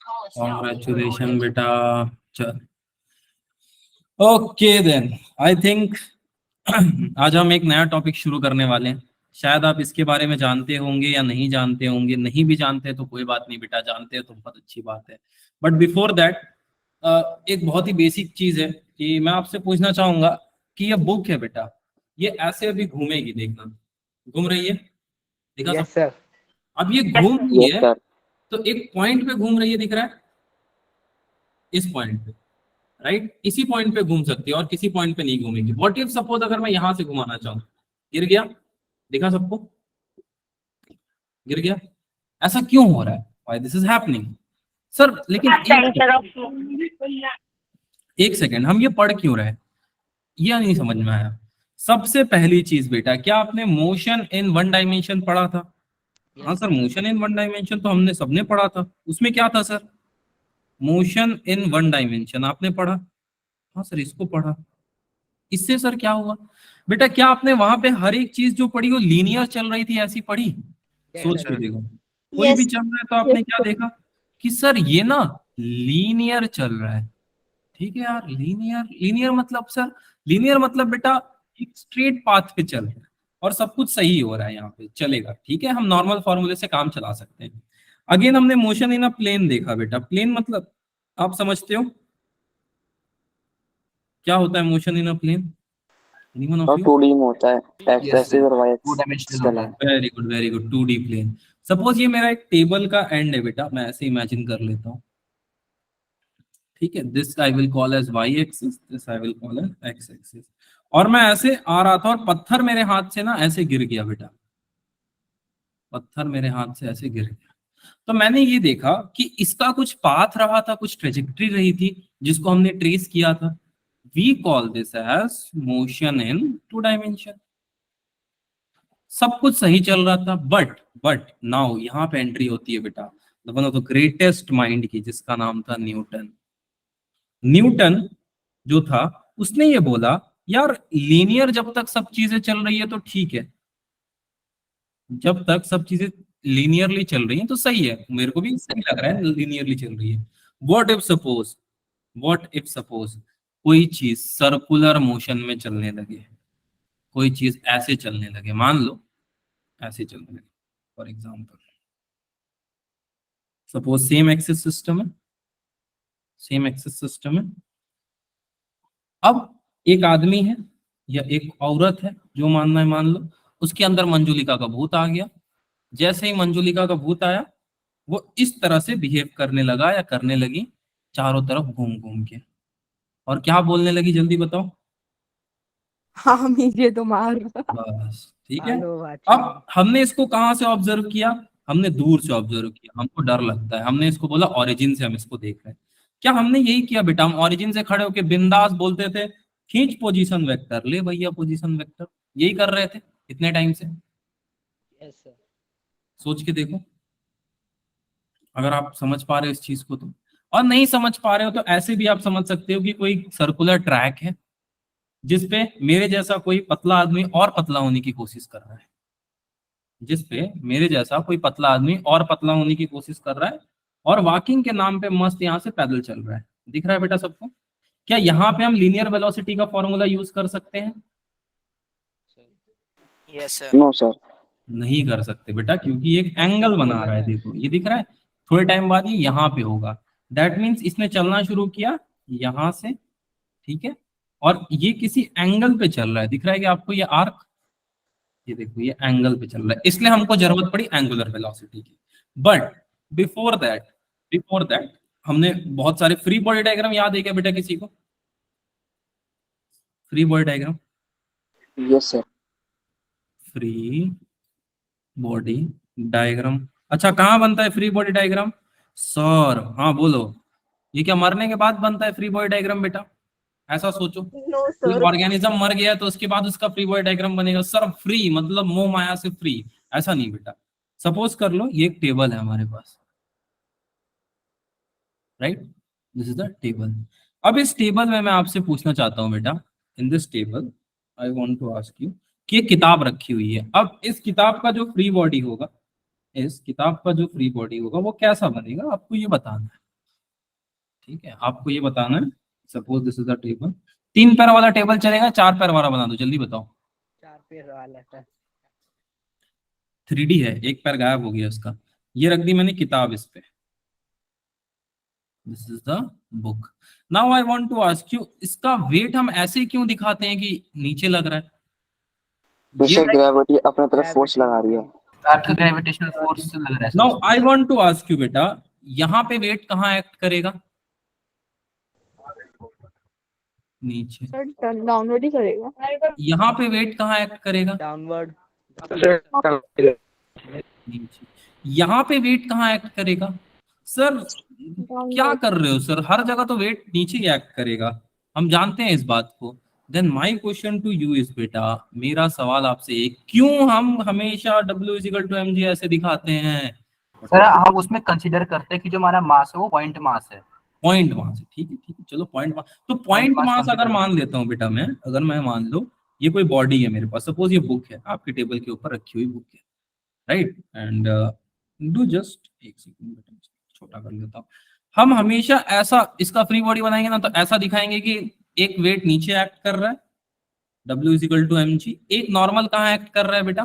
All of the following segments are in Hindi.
कॉन्ग्रेचुलेशन बेटा। चल, ओके देन, आई थिंक आज हम एक नया टॉपिक शुरू करने वाले हैं। शायद आप इसके बारे में जानते होंगे या नहीं जानते होंगे, नहीं भी जानते तो कोई बात नहीं बेटा, जानते हैं तो बहुत अच्छी बात है। बट बिफोर दैट एक बहुत ही बेसिक चीज है कि मैं आपसे पूछना चाहूंगा कि ये बुक है बेटा, ये ऐसे अभी घूमेगी, देखना घूम रही है, देखा सब। Yes sir. अब ये घूम रही यस है सर। तो एक पॉइंट पे घूम रही है, दिख रहा है इस पॉइंट पे, राइट? इसी पॉइंट पे घूम सकती है और किसी पॉइंट पे नहीं घूमेगी। व्हाट इफ सपोज अगर मैं यहां से घुमाना चाहूँ, गिर गया, देखा सबको, गिर गया। ऐसा क्यों हो रहा है? Why this is happening sir? लेकिन एक सेकेंड, हम ये पढ़ क्यों रहे हैं, ये नहीं समझ में आया। सबसे पहली चीज बेटा, क्या आपने मोशन इन वन डायमेंशन पढ़ा था? हाँ sir, motion in one dimension तो हमने सबने पढ़ा था। उसमें क्या था sir? Motion in one dimension आपने पढ़ा। हाँ सर, इसको पढ़ा। इससे सर क्या हुआ बेटा? क्या आपने वहां पे हर एक चीज जो पढ़ी वो लीनियर चल रही थी, ऐसी पढ़ी? सोच के देखो, कोई भी चल रहा है तो आपने क्या देखा कि सर ये ना लीनियर चल रहा है। ठीक है यार, लीनियर, लीनियर मतलब सर, लीनियर मतलब बेटा एक स्ट्रेट पाथ पे चल रहा है और सब कुछ सही हो रहा है, यहाँ पे चलेगा। ठीक है, हम नॉर्मल फॉर्मूले से काम चला सकते हैं। अगेन हमने मोशन इन अ प्लेन देखा बेटा। प्लेन मतलब आप समझते हो क्या होता है motion in a plane? Anyone of और यू? 2D में होता है, एक्स यस एक्सिस सर, और वाई टू एक्सिस डायमेंशनल होता चला है। है। Very good, very good, 2D plane. Suppose ये मेरा एक टेबल का एंड है बेटा, मैं ऐसे इमेजिन कर लेता हूँ। ठीक है, this I will call as y axis, this I will call as x axis. और मैं ऐसे आ रहा था और पत्थर मेरे हाथ से ना ऐसे गिर गया बेटा, पत्थर मेरे हाथ से ऐसे गिर गया। तो मैंने ये देखा कि इसका कुछ पाथ रहा था, कुछ ट्रेजेक्ट्री रही थी जिसको हमने ट्रेस किया था। We call this as motion in two dimension. सब कुछ सही चल रहा था, बट नाउ यहाँ पे एंट्री होती है बेटा the one of the greatest mind की, जिसका नाम था न्यूटन। न्यूटन जो था, उसने ये बोला यार लीनियर जब तक सब चीजें चल रही है तो ठीक है, जब तक सब चीजें लीनियरली चल रही हैं तो सही है, मेरे को भी सही लग रहा है लीनियरली चल रही है। What if suppose, what if suppose कोई चीज सर्कुलर मोशन में चलने लगे, कोई चीज ऐसे चलने लगे, मान लो ऐसे चलने लगे। For example suppose same axis system है, सेम एक्सिस सिस्टम है। अब एक आदमी है या एक औरत है, जो मानना है मान लो, उसके अंदर मंजुलिका का भूत आ गया। जैसे ही मंजुलिका का भूत आया, वो इस तरह से बिहेव करने लगा या करने लगी, चारों तरफ घूम घूम के, और क्या बोलने लगी, जल्दी बताओ। हाँ मुझे तो मार। बस ठीक है। हेलो बाची। अब हमने इसको कहाँ से ऑब्जर्व किया? हमने दूर से ऑब्जर्व किया, हमको डर लगता है, हमने इसको बोला ओरिजिन से हम इसको देख रहे हैं। क्या हमने यही किया बेटा? हम ओरिजिन से खड़े होके बिंदास बोलते थे खींच पोजीशन वेक्टर, ले भैया पोजीशन वेक्टर, यही कर रहे थे इतने टाइम से। Yes sir. सोच के देखो, अगर आप समझ पा रहे हो इस चीज को तो। और नहीं समझ पा रहे हो तो ऐसे भी आप समझ सकते हो कि कोई सर्कुलर ट्रैक है जिसपे मेरे जैसा कोई पतला आदमी और पतला होने की कोशिश कर रहा है, जिसपे मेरे जैसा कोई पतला आदमी और पतला होने की कोशिश कर रहा है, और वॉकिंग के नाम पे मस्त यहाँ से पैदल चल रहा है। दिख रहा है बेटा सबको? क्या यहाँ पे हम लीनियर वेलोसिटी का फॉर्मूला यूज कर सकते हैं? Yes sir. No sir. नहीं कर सकते बेटा, क्योंकि एक एंगल बना रहा है, देखो ये दिख रहा है। थोड़े टाइम बाद ये यहाँ पे होगा, दैट मीन्स इसने चलना शुरू किया यहाँ से, ठीक है, और ये किसी एंगल पे चल रहा है। दिख रहा है कि आपको ये आर्क, ये देखो ये एंगल पे चल रहा है, इसलिए हमको जरूरत पड़ी एंगुलर वेलोसिटी की। But before that, before that हमने बहुत सारे फ्री बॉडी डायग्राम याद है क्या बेटा किसी को? Free body diagram, yes sir. Free body diagram, अच्छा कहाँ बनता है फ्री बॉडी डायग्राम सर? हाँ बोलो, ये क्या मरने के बाद बनता है फ्री बॉडी डायग्राम बेटा? ऐसा सोचो, नो कोई सर। ऑर्गेनिज्म मर गया तो उसके बाद उसका फ्री बॉडी डायग्राम बनेगा सर? फ्री मतलब मोह माया से फ्री, ऐसा नहीं बेटा। सपोज कर लो ये एक टेबल है हमारे पास, right, this is the table. अब इस टेबल में मैं आपसे पूछना चाहता हूं बेटा, in this table I want to ask you कि एक किताब रखी हुई है। अब इस किताब का जो फ्री बॉडी होगा, इस किताब का जो फ्री बॉडी होगा वो कैसा बनेगा, आपको ये बताना है। ठीक है, आपको ये बताना है, suppose this is the table, 3 पैर वाला टेबल चलेगा, 4 पैर वाला बना दो, जल्दी बताओ। 4 पैर वाला था। 3D है, एक पैर गायब हो गया उसका। ये रख दी मैंने किताब इस पे, this is the book. Now I want to ask you, इसका वेट हम ऐसे क्यों दिखाते हैं कि नीचे लग रहा है? पीछे ग्रेविटी अपने तरफ फोर्स लगा रही है। आपका ग्रेविटेशनल फोर्स लग रहा है sir. Now I want to ask you बेटा, यहाँ पे वेट कहाँ एक्ट करेगा? नीचे। सर टर्न डाउनवर्ड ही करेगा। यहाँ पे वेट कहाँ एक्ट करेगा? डाउनवर्ड। नीचे। यहाँ पे वेट कहाँ एक्ट करेगा? सर क्या कर रहे हो सर, हर जगह तो वेट नीचे ही एक्ट करेगा, हम जानते हैं इस बात को। Then my question to you is बेटा, मेरा सवाल आपसे एक, क्यों हम हमेशा W इक्वल टू mg ऐसे दिखाते हैं? सर हम उसमें कंसीडर करते हैं कि जो हमारा मास है वो पॉइंट मास है। पॉइंट मास है, ठीक है ठीक है, चलो पॉइंट मास, तो पॉइंट mass मास अगर consider मान लेता हूँ बेटा मैं, अगर मैं मान लो ये कोई बॉडी है मेरे पास, सपोज ये बुक है, आपके टेबल के ऊपर रखी हुई बुक है, राइट, एंड डू जस्ट एक सेकंड बेटा, छोटा कर लेता हूँ। हम हमेशा ऐसा इसका फ्री बॉडी बनाएंगे ना, तो ऐसा दिखाएंगे कि एक वेट नीचे एक्ट कर रहा है, W is equal to mg, एक नॉर्मल कहाँ एक्ट कर रहा है बेटा?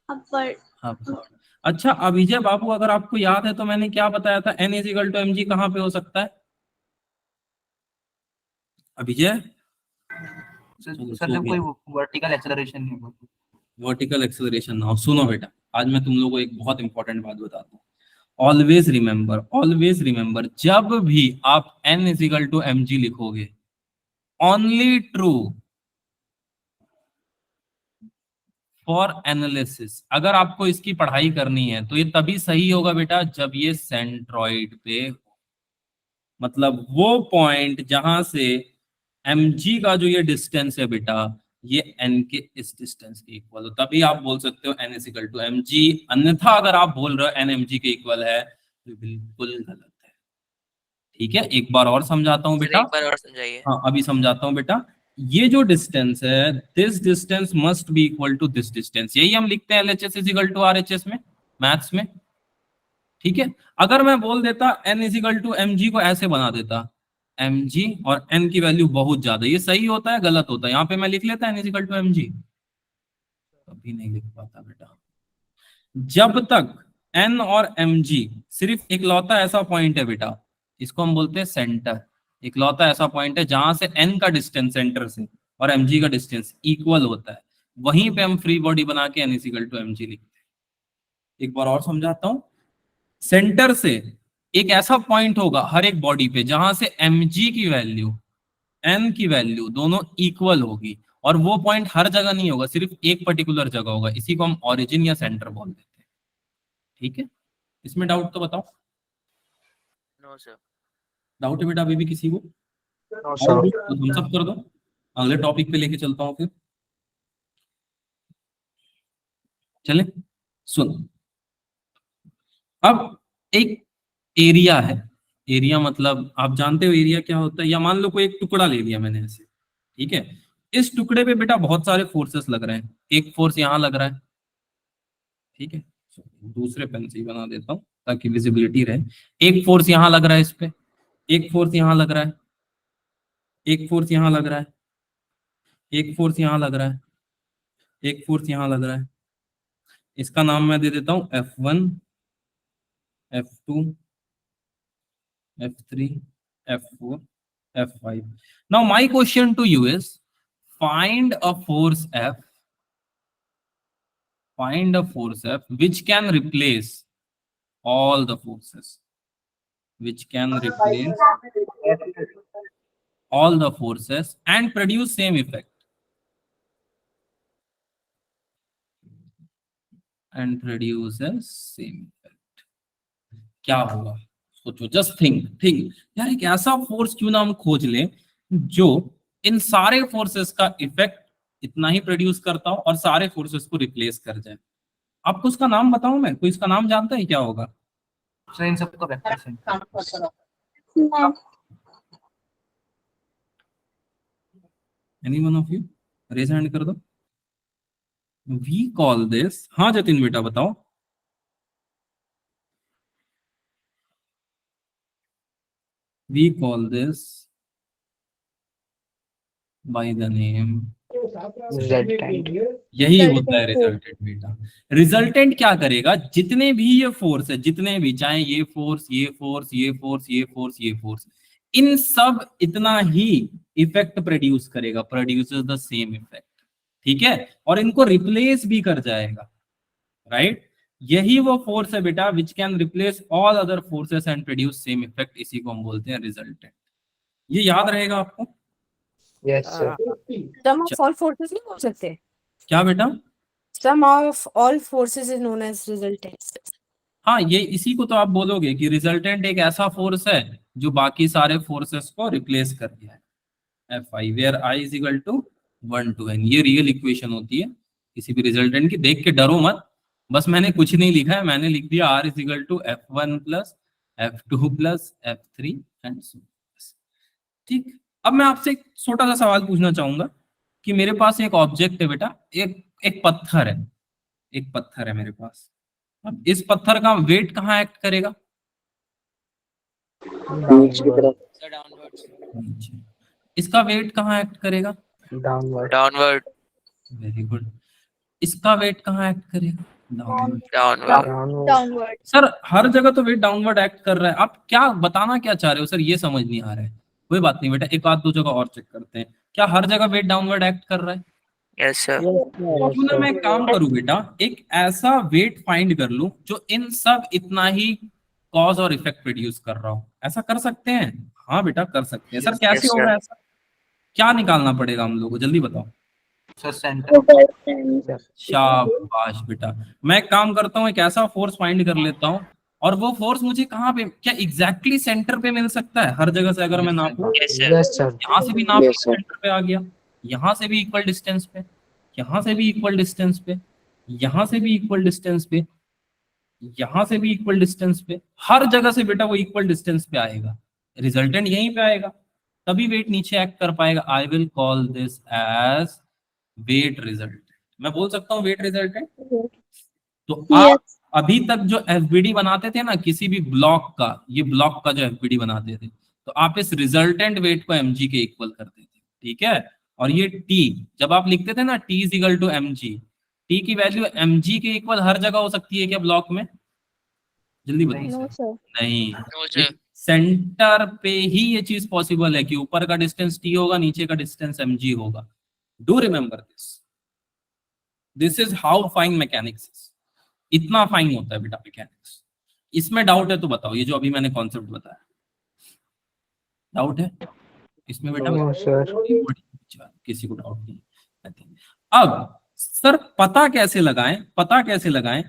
अपवर्ड। हाँ। अच्छा अभिजय बाबू, अगर आपको याद है तो मैंने क्या बताया था, N is equal to mg कहाँ पे हो सकता है? अभिजय, सर जब कोई वर्टिकल एक्सेलरेशन नहीं होगा। वर्टिकल एक्सेलरेशन ना हो। सुनो बेटा, आज मैं तुम लोगों को एक बहुत इंपॉर्टेंट बात बताता हूँ। ऑलवेज रिमेंबर, जब भी आप N is equal to mg लिखोगे, ओनली ट्रू फॉर एनालिसिस। अगर आपको इसकी पढ़ाई करनी है तो ये तभी सही होगा बेटा जब ये सेंट्रॉइड पे हो, मतलब वो पॉइंट जहां से mg का जो ये डिस्टेंस है बेटा, ये n के इस डिस्टेंस के इक्वल हो, तभी आप बोल सकते हो n is equal to mg। अन्यथा अगर आप बोल रहे हो n mg के इक्वल है तो बिल्कुल गलत है। ठीक है, एक बार और समझाता हूँ बेटा। एक बार और समझाइए। हाँ अभी समझाता हूँ बेटा। ये जो डिस्टेंस है, this distance must be equal to this distance, यही हम लिखते हैं LHS is equal to RHS में, मैथ्स में। ठीक है, अगर मैं बोल देता n is equal to mg को ऐसे बना देता, mg और n की वैल्यू बहुत ज्यादा, ये सही होता है गलत होता है? यहाँ पे मैं लिख लेता n is equal to mg, कभी नहीं लिख पाता बेटा। जब तक n और mg सिर्फ इकलौता ऐसा पॉइंट है बेटा, इसको हम बोलते हैं सेंटर, इकलौता ऐसा पॉइंट है जहां से n का डिस्टेंस सेंटर से और mg का डिस्टेंस इक्वल होता है, वहीं पे हम फ्री बॉडी बना के n is equal to mg लिखते हैं। एक बार और समझाता हूं, सेंटर से एक ऐसा पॉइंट होगा हर एक बॉडी पे जहां से mg की वैल्यू n की वैल्यू दोनों इक्वल होगी, और वो पॉइंट हर जगह नहीं होगा, सिर्फ एक पर्टिकुलर जगह होगा, इसी को हम ओरिजिन या सेंटर बोल देते हैं। ठीक है, इसमें डाउट तो बताओ। No sir. डाउट है बेटा अभी भी किसी को? No, तो हम सब कर दो, अगले टॉपिक पे लेके चलता हूँ फिर। चले, सुनो, अब एक एरिया है, एरिया मतलब आप जानते हो एरिया क्या होता है, या मान लो कोई एक टुकड़ा ले लिया मैंने ऐसे, ठीक है, इस टुकड़े पे बेटा बहुत सारे फोर्सेस लग रहे हैं, एक फोर्स यहाँ लग रहा है, ठीक है, दूसरे पेन से ही बना देता हूँ ताकि विजिबिलिटी रहे। एक फोर्स यहाँ लग रहा है इस पे, एक फोर्स यहाँ लग रहा है, एक फोर्स यहाँ लग रहा है, एक फोर्स यहाँ लग रहा है, एक फोर्स यहाँ लग रहा है, इसका नाम मैं दे देता हूँ F1, F2, F3, F4, F5. Now my question to you is, find a force F, find a force F which can replace all the forces, which can replace all the forces and produce same effect, and produces same effect. क्या होगा सोचो, जस्ट थिंक यार, एक ऐसा फोर्स क्यों ना हम खोज लें जो इन सारे फोर्सेस का इफेक्ट इतना ही प्रोड्यूस करता हो और सारे फोर्सेस को रिप्लेस कर जाए। आपको उसका नाम बताऊं मैं, कोई इसका नाम जानता है क्या होगा? सर इन सबको वेक्टर्स हैं। Any one of you raise hand कर दो। वी कॉल दिस, हाँ जतिन बेटा बताओ। We call this by the name, resultant. यही होता है Resultant force. रिजल्टेंट बेटा। रिजल्टेंट क्या करेगा, जितने भी ये फोर्स है, जितने भी, चाहे ये फोर्स, ये फोर्स, ये फोर्स, ये फोर्स, ये फोर्स, इन सब इतना ही इफेक्ट प्रोड्यूस करेगा, प्रोड्यूसेस द सेम इफेक्ट, ठीक है, और इनको रिप्लेस भी कर जाएगा, राइट। यही वो फोर्स है बेटा which can replace all other forces and produce same effect, इसी को हम बोलते हैं रिजल्टेंट। ये याद रहेगा आपको। Yes sir. Sum of all forces नहीं बोल सकते? क्या बेटा? Sum of all forces is known as resultant. हाँ, ये इसी को तो आप बोलोगे कि रिजल्टेंट एक ऐसा फोर्स है जो बाकी सारे फोर्सेस को रिप्लेस कर दिया है। Fi where I is equal to 1 to n, ये रियल इक्वेशन होती है किसी भी रिजल्टेंट की। देख के डरो मत, बस मैंने कुछ नहीं लिखा है, मैंने लिख दिया R is equal to F1 plus F2 plus F3 and so. ठीक, अब मैं आपसे एक छोटा सा सवाल पूछना चाहूंगा कि मेरे पास एक ऑब्जेक्ट है बेटा, एक पत्थर है, एक पत्थर है मेरे पास। अब इस पत्थर का वेट कहाँ एक्ट करेगा? नीचे की तरफ। Sir downwards. नीचे। इसका वेट कहाँ एक्ट करेगा? डाउनवर्ड। डाउनवर्ड। Very good. इसका वेट कहाँ एक्ट करेगा? Downward. Downward. Downward. Downward. Sir हर जगह तो वेट डाउनवर्ड एक्ट कर रहा है, आप क्या बताना क्या चाह रहे हो सर, ये समझ नहीं आ रहा है। कोई बात नहीं बेटा, एक आध दो जगह और चेक करते हैं, क्या हर जगह वेट डाउनवर्ड एक्ट कर रहा है? Yes sir. क्यों ना मैं एक काम करूं बेटा, एक ऐसा वेट फाइंड कर लूं जो इन सब इतना ही कॉज और इफेक्ट प्रोड्यूस कर रहा हो। ऐसा कर सकते हैं? हाँ बेटा कर सकते हैं। सर कैसे Yes, होगा sir. ऐसा? क्या निकालना पड़ेगा हम लोगों को, जल्दी बताओ। Sir centre. शाबाश बेटा, मैं एक काम करता हूँ, एक ऐसा फोर्स फाइंड कर लेता हूँ, और वो फोर्स मुझे कहाँ पे, क्या एग्जैक्टली सेंटर पे मिल सकता है हर जगह से? अगर मैं नापूं, यस सर। Yes sir. यहाँ से भी नाप के Yes, sir. सेंटर पे आ गया, यहाँ से भी इक्वल डिस्टेंस पे, यहाँ से भी इक्वल डिस्टेंस पे, यहाँ से भी इक्वल डिस्टेंस पे, यहाँ से भी इक्वल डिस्टेंस पे, हर जगह से बेटा वो इक्वल डिस्टेंस पे आएगा, रिजल्टेंट यहीं पे आएगा, तभी वेट नीचे एक्ट कर पाएगा। I will call this as weight resultant. मैं बोल सकता हूँ वेट रिजल्टेंट। तो आप Yes. अभी तक जो एफबीडी बनाते थे ना किसी भी ब्लॉक का, ये ब्लॉक का जो एफबीडी बनाते थे, तो आप इस रिजल्टेंट वेट को mg के इक्वल करते थे, ठीक है। और ये t जब आप लिखते थे ना t is equal to mg, t की वैल्यू mg के इक्वल हर जगह हो सकती है क्या ब्लॉक में? जल्दी बताओ। No, sir. नहीं, नो सर। सेंटर पे ही ये चीज पॉसिबल है कि ऊपर का डिस्टेंस t होगा, नीचे का डिस्टेंस mg होगा। Do remember this, this is how fine mechanics is. इतना फाइन होता है बेटा मैकेनिक्स। इसमें डाउट है तो बताओ, ये जो अभी मैंने कॉन्सेप्ट बताया, डाउट है इसमें बेटा? No sir. किसी को डाउट नहीं? अब सर पता कैसे लगाएं, पता कैसे लगाएं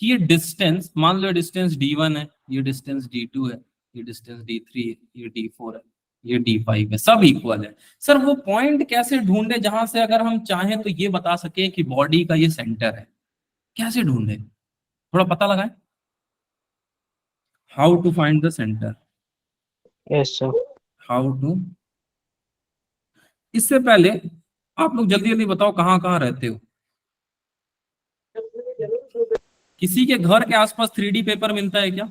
कि ये डिस्टेंस, मान लो डिस्टेंस d1 है, ये डिस्टेंस d2 है, ये डिस्टेंस d3 है, ये d4 है, ये d5 है, सब इक्वल है। सर वो पॉइंट कैसे ढूंढे जहां से अगर हम चाहें तो ये बता सके कि बॉडी का ये सेंटर है? कैसे ढूंढे, थोड़ा पता लगाएं। How to find the centre, yes sir. How to. इससे पहले आप लोग जल्दी जल्दी बताओ कहाँ कहाँ रहते हो? किसी के घर के आसपास 3D पेपर मिलता है क्या?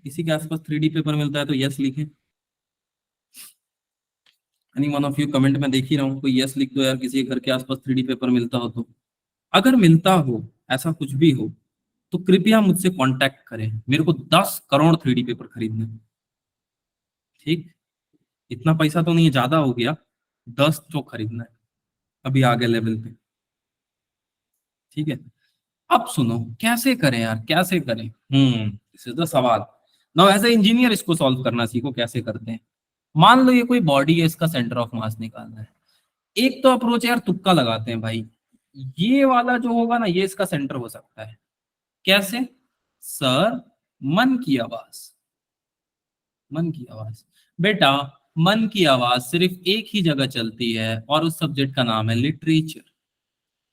किसी के आसपास 3D पेपर मिलता है तो यस लिखें। Any one of you comment में देख ही रहा हूं, कोई यस लिख दो यार, किसी के घर के आसपास 3D पेपर मिलता हो तो। अगर मिलता हो, ऐसा कुछ भी हो, तो कृपया मुझसे कांटेक्ट करें, मेरे को 10 करोड़ 3D पेपर खरीदने हैं। ठीक, इतना पैसा तो नहीं, ज्यादा हो गया, 10 तो खरीदना है अभी आगे लेवल पे, ठीक है। अब सुनो कैसे करें यार, कैसे करें? दिस इज द सवाल। नाउ एज ए इंजीनियर इसको सॉल्व करना सीखो कैसे करते हैं। मान लो ये कोई बॉडी है, इसका सेंटर ऑफ मास निकालना है। एक तो अप्रोच है यार, तुक्का लगाते हैं भाई, ये वाला जो होगा ना ये इसका सेंटर हो सकता है। कैसे सर? मन की आवाज, मन की आवाज बेटा, मन की आवाज सिर्फ एक ही जगह चलती है और उस सब्जेक्ट का नाम है लिटरेचर।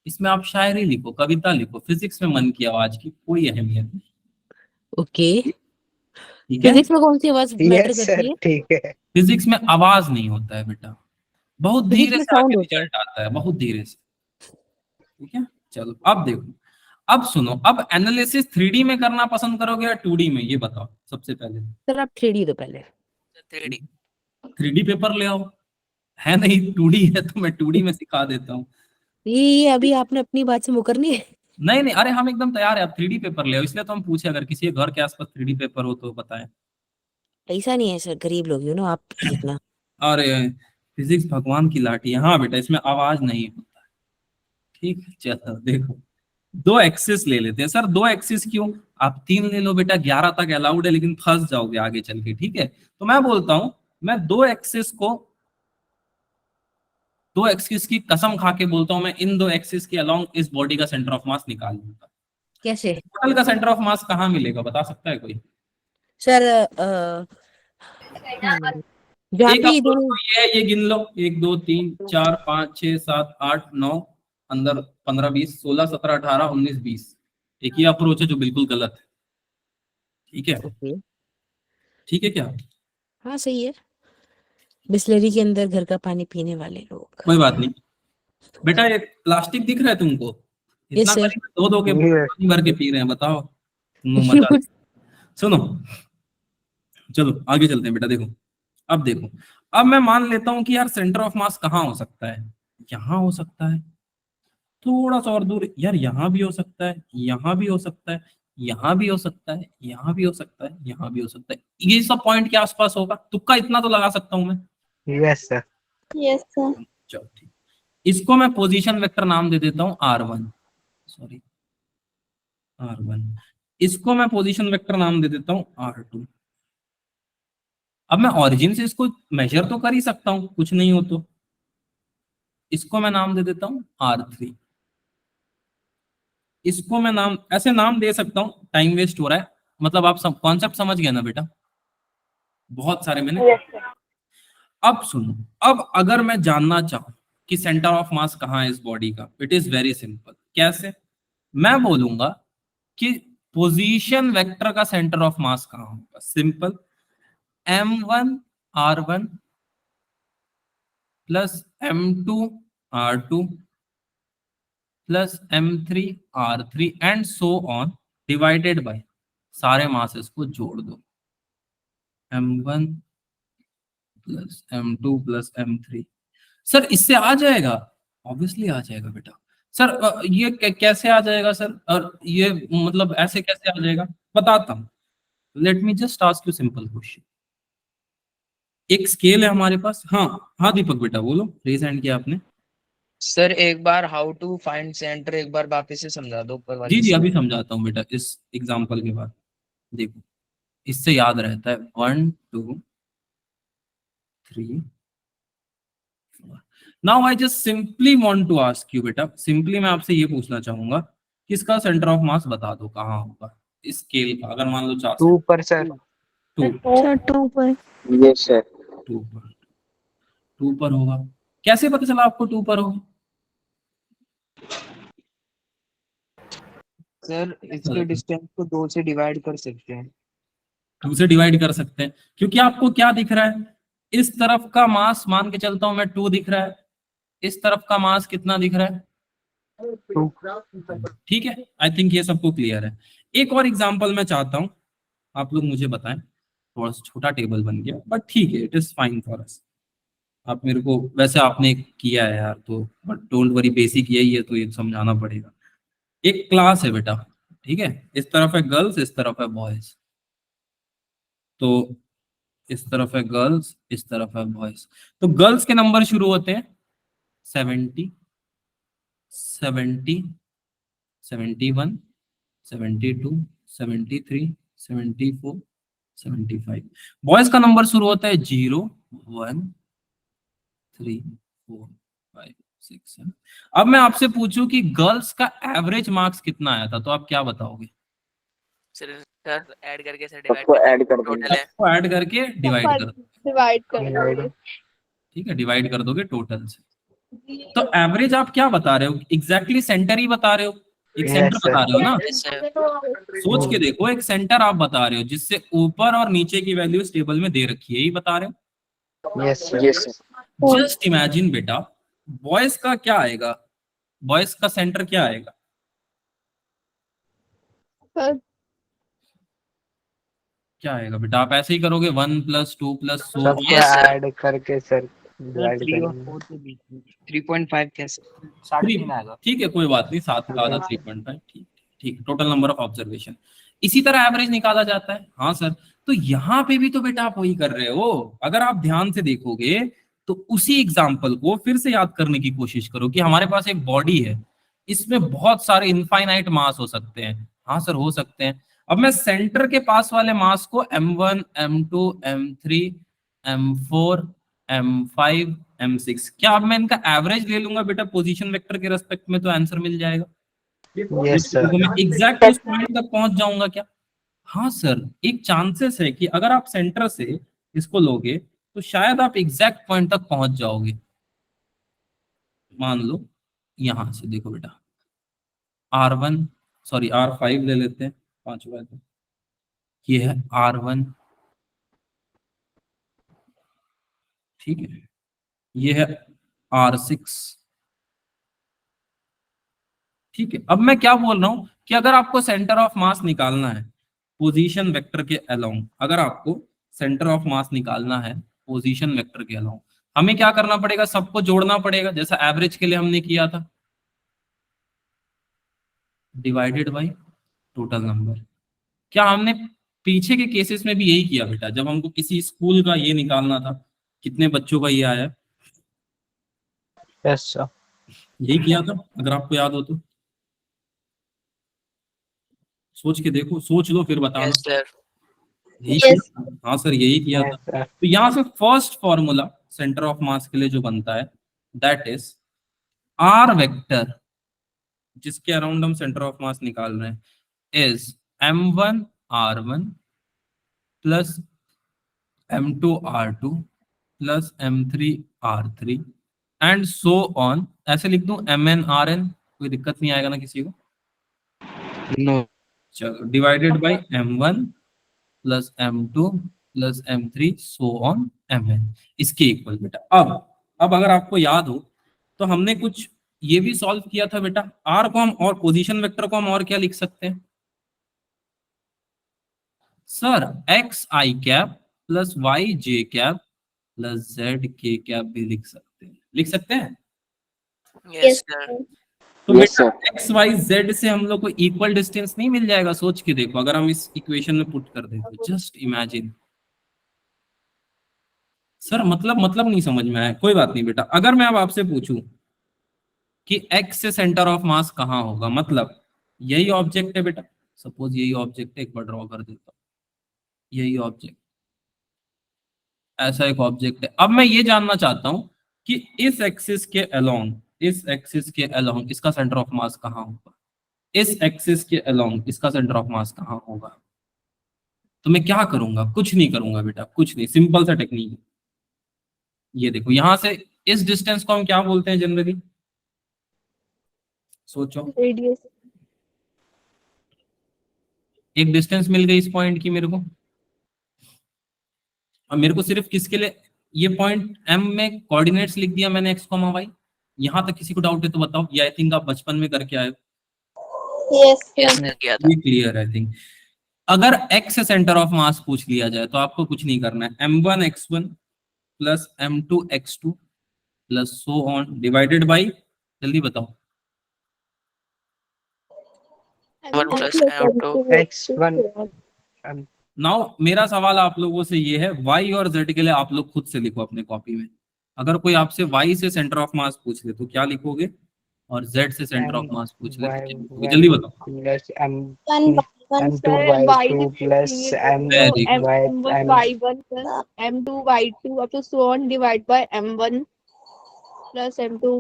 इसमें आप शायरी लिखो, कविता लिखो, फिजिक्स में मन की आवाज की कोई अहमियत नहीं, ओके। ठीक है। फिजिक्स में कौन सी आवाज मैटर यस करती सर। है? ठीक है। फिजिक्स में आवाज नहीं होता है बेटा, बहुत फिजिक्स धीरे में से आके साउंड होता है। रिजल्ट आता है, बहुत धीरे से, ठीक है। चलो अब देखो, अब सुनो, अब एनालिसिस 3D में करना पसंद करोगे या 2D में, ये बताओ सबसे पहले। सर आप 3D दो पहले। 3D 3D पेपर ले आओ, है नहीं 2D है तो मैं 2D में सिखा देता हूँ। ये अभी आपने अपनी बात से मुकरनी है। नहीं नहीं, अरे हम एकदम तैयार है, आप 3D पेपर ले आओ, इसलिए तो हम पूछे अगर किसी के घर के आसपास 3D पेपर हो तो बताएं। ऐसा नहीं है सर, गरीब लोग यू नो आप जितना। अरे फिजिक्स भगवान की लाठी है। हाँ बेटा, इसमें आवाज नहीं होता है। ठीक है, चलो देखो, 2 एक्सिस ले लेते हैं। सर 2 एक्सिस क्यों? आप 3 ले लो बेटा, 11 तक अलाउड है, लेकिन फंस जाओगे आगे चल के। ठीक है, तो मैं बोलता हूं, मैं 2 एक्सिस को, 2 एक्सिस की कसम खा के बोलता हूं, मैं इन 2 एक्सिस के अलोंग इस बॉडी का सेंटर ऑफ मास निकाल लूंगा। कैसे? टोटल का सेंटर ऑफ मास कहाँ मिलेगा, बता सकता है कोई? सर जहाँ एक पे आप ये बोलो दोनों, तो ये गिन लो, 1 2 3 4 5 6 7 8 9, अंदर 15 20 16 17 18 19 20। एक ही अप्रोच है जो बिल्कुल गलत है। ठीक है, ओके ठीक है क्या? हाँ सही है। बिस्लरी के अंदर घर का पानी पीने वाले लोग। कोई बात नहीं बेटा, ये प्लास्टिक दिख रहा है तुमको? यस इतना सर। करीब 2 के Yes. पानी भर के पी रहे हैं, बताओ तुम मजा। सुनो, चलो आगे चलते हैं बेटा। देखो, अब देखो, अब मैं मान लेता हूं कि यार सेंटर ऑफ मास कहाँ हो सकता है, यहाँ हो सकता है, थोड़ा सा और दूर यार, यहाँ भी हो सकता है, यहाँ भी हो सकता है, यहाँ भी हो सकता है, यहाँ भी हो सकता है, यहाँ भी हो सकता है। ये सब पॉइंट के आसपास होगा, तुक्का इतना तो लगा सकता हूं मैं। Yes, sir. Yes, sir. चलो ठीक, इसको मैं पोजीशन वेक्टर नाम दे देता हूं R1, सॉरी R1। इसको मैं पोजीशन वेक्टर नाम दे देता हूं R2। अब मैं ओरिजिन से इसको मेजर तो कर ही सकता हूं, कुछ नहीं हो तो। इसको मैं नाम दे देता हूं R3। इसको मैं नाम ऐसे नाम दे सकता हूं, टाइम वेस्ट हो रहा है, मतलब आप सब कॉन्सेप्ट समझ गए ना बेटा, बहुत सारे मैंने। Yes, sir. अब सुनो, अब अगर मैं जानना चाहूं कि सेंटर ऑफ मास कहाँ है इस बॉडी का, इट इज वेरी सिंपल। कैसे? मैं बोलूंगा कि पोजीशन वेक्टर का सेंटर ऑफ मास कहाँ होगा। Simple, m1 r1 plus m2 r2 plus m3 r3 and so on, divided by सारे मासेस को जोड़ दो, m1 plus m2 plus m3। Sir इससे आ जाएगा? ऑब्वियसली आ जाएगा बेटा। सर ये कैसे आ जाएगा सर, और ये मतलब ऐसे कैसे आ जाएगा, बताता हूं। Let me just ask you simple question. एक स्केल है हमारे पास। हाँ हाँ दीपक बेटा बोलो, रेज हैंड किया आपने। सर एक बार हाउ टू फाइंड सेंटर एक बार वापस से समझा दो ऊपर जी वाली जी से। अभी समझाता हूँ बेटा, इस एग्जांपल के बाद देखो, इससे याद रहता है 1 2 3 4। Now I just simply want to ask you बेटा, सिंपली मैं आपसे ये पूछना चाहूंगा कि इसका सेंटर ऑफ मास बता दो कहाँ होगा इस स्केल का। अगर मान लो 4 2 पर, sir. 2 Sir, 2 पर. Yes, sir. 2 पर, 2 पर होगा। कैसे पता चला आपको 2 पर होगा? सर इसके डिस्टेंस को 2 से डिवाइड कर सकते हैं। 2 से डिवाइड कर सकते हैं, क्योंकि आपको क्या दिख रहा है, इस तरफ का मास मान के चलता हूं मैं 2 दिख रहा है, इस तरफ का मास कितना दिख रहा है? 2. ठीक है, आई थिंक ये सबको क्लियर है। एक और एग्जांपल मैं चाहता हूं, आप लोग मुझे बताएं। थोड़ा सा छोटा टेबल बन गया, बट ठीक है, it is fine for us. आप मेरे को, वैसे आपने किया है यार तो, बट डोंट वरी, बेसिक यही है तो ये समझाना पड़ेगा। एक क्लास है बेटा, ठीक है, इस तरफ है गर्ल्स, इस तरफ है बॉयज। तो इस तरफ है गर्ल्स, इस तरफ है बॉयज। तो गर्ल्स के नंबर शुरू होते हैं 70 70 71 72 73 74 75। बॉयज का नंबर शुरू होता है 0 1 3 4 5 6 7। अब मैं आपसे पूछूं कि गर्ल्स का एवरेज मार्क्स कितना आया था, तो आप क्या बताओगे? सर सर ऐड करके सर डिवाइड सबको ऐड कर टोटल देंगे। है। को ऐड करके डिवाइड कर, डिवाइड कर Divide. दोगे. ठीक है, डिवाइड कर दोगे टोटल से। तो एवरेज आप क्या बता रहे हो, एग्जैक्टली सेंटर ही बता रहे हो, एक Yes, सेंटर sir. बता रहे हो ना। Yes sir. सोच के देखो, एक सेंटर आप बता रहे हो जिससे ऊपर और नीचे की वैल्यू इस टेबल में दे रखी है, यही बता रहे हो। Yes, sir. Yes, sir. Just imagine बेटा, बॉयज का क्या आएगा, बॉयज का सेंटर क्या आएगा? सर क्या आएगा बेटा? आप ऐसे ही करोगे 1 + 2 + सो सबको Yes, sir. ऐड करके सर सर डिवाइड 3 और करेंगे। 4 के बीच में 3.5 कैसे? 3 आएगा। ठीक है, कोई बात नहीं, 7 का आधा 3.5, ठीक ठीक। Total number of observation. इसी तरह एवरेज निकाला जाता है। हाँ सर, तो यहाँ पे भी तो बेटा आप वही कर रहे हो। अगर आप ध्यान से देखोगे तो उसी एग्जाम्पल को फिर से याद करने की कोशिश करो कि हमारे पास एक बॉडी है, इसमें बहुत सारे इनफाइनाइट मास हो सकते हैं। हाँ सर, हो सकते हैं। अब मैं सेंटर के पास वाले मास को m1, m2, m3, m4, m5, m6, क्या अब मैं इनका एवरेज ले लूंगा बेटा पोजीशन वेक्टर के रेस्पेक्ट में, तो आंसर मिल जाएगा। Yes sir. तो मैं एग्जैक्ट उस पॉइंट तक पहुंच जाऊंगा क्या? हाँ सर, एक चांसेस है कि अगर आप सेंटर से इसको लोगे तो शायद आप एग्जैक्ट पॉइंट तक पहुंच जाओगे। मान लो यहां से देखो बेटा, R1, सॉरी R5 ले लेते हैं, 5 बार तो ये है R1, ठीक है, ये है R6, ठीक है। अब मैं क्या बोल रहा हूं कि अगर आपको सेंटर ऑफ मास निकालना है पोजीशन वेक्टर के अलोंग, अगर आपको सेंटर ऑफ मास निकालना है पोजीशन वेक्टर के अलोंग, हमें क्या करना पड़ेगा? सबको जोड़ना पड़ेगा, जैसा एवरेज के लिए हमने किया था, डिवाइडेड बाय टोटल नंबर। क्या हमने पीछे के केसेस में भी यही किया बेटा? जब हमको किसी स्कूल का ये निकालना था, कितने बच्चों का ये आया, यस सर। यही किया था, अगर आपको याद हो तो सोच के देखो, सोच लो फिर बताना। Yes, sir. यही Yes. किया था? हाँ सर, यही किया था। Yes sir. तो यहाँ से first formula centre of mass के लिए जो बनता है, दैट इज आर वेक्टर, जिसके अराउंड हम सेंटर ऑफ मास निकाल रहे हैं, is m1r1 plus m2r2 plus m3r3 and so on. ऐसे लिख दूं mn/n, कोई दिक्कत नहीं आएगा ना किसी को? नो। चलो, divided by m1 plus m2 plus m3 so on mn, इसके इक्वल बेटा। अब अगर आपको याद हो तो हमने कुछ ये भी सॉल्व किया था बेटा। r को हम और पोजीशन वेक्टर को हम और क्या लिख सकते हैं sir? xi cap plus yj cap plus zk cap भी लिख सकते हैं, लिख सकते हैं। Yes, sir. तो Yes, बेटा sir. एक्स वाई जेड से हम लोग को इक्वल डिस्टेंस नहीं मिल जाएगा? सोच के देखो, अगर हम इस इक्वेशन में पुट कर दें तो जस्ट इमेजिन। सर मतलब नहीं समझ में आया, कोई बात नहीं बेटा। अगर मैं अब आपसे पूछूं कि एक्स से सेंटर ऑफ मास कहाँ होगा, मतलब यही ऑब्जेक्ट है बेटा, सपोज यही ऑब्जेक्ट है, एक बार ड्रॉ कर देता हूं, यही ऑब्जेक्ट, ऐसा एक ऑब्जेक्ट है। अब मैं ये जानना चाहता हूं कि इस एक्सिस के अलोंग, इस एक्सिस के अलोंग इसका सेंटर ऑफ मास कहाँ होगा, इस एक्सिस के अलोंग इसका सेंटर ऑफ मास कहाँ होगा। तो मैं क्या करूंगा? कुछ नहीं करूंगा बेटा, कुछ नहीं, सिंपल सा टेक्निक है। ये देखो, यहां से इस डिस्टेंस को हम क्या बोलते हैं जनरली? सोचो, रेडियस। एक डिस्टेंस मिल गई इस पॉइंट की मेरे को, और मेरे को सिर्फ किसके लिए ये पॉइंट m में कोऑर्डिनेट्स लिख दिया मैंने x, y। यहां तक किसी को डाउट है तो बताओ, ये आई थिंक आप बचपन में करके आए हो, Yes. Yes, sir. किया था. ये क्लियर आई थिंक। अगर x से सेंटर ऑफ मास पूछ लिया जाए तो आपको कुछ नहीं करना है, m1x1 plus m2x2 plus so on divided by, जल्दी बताओ। M1 plus M2. x1 now मेरा सवाल आप लोगों से ये है, y और z के लिए आप लोग खुद से लिखो अपने कॉपी में। अगर कोई आपसे y से सेंटर ऑफ मास पूछ ले तो क्या लिखोगे, और z से सेंटर ऑफ मास पूछ ले तो क्या लिखोगे? जल्दी बताओ। Plus One by one, m2 sir. y2 plus m Very good. M1 y1 plus M2 y2 up to so on divide by M1 plus M2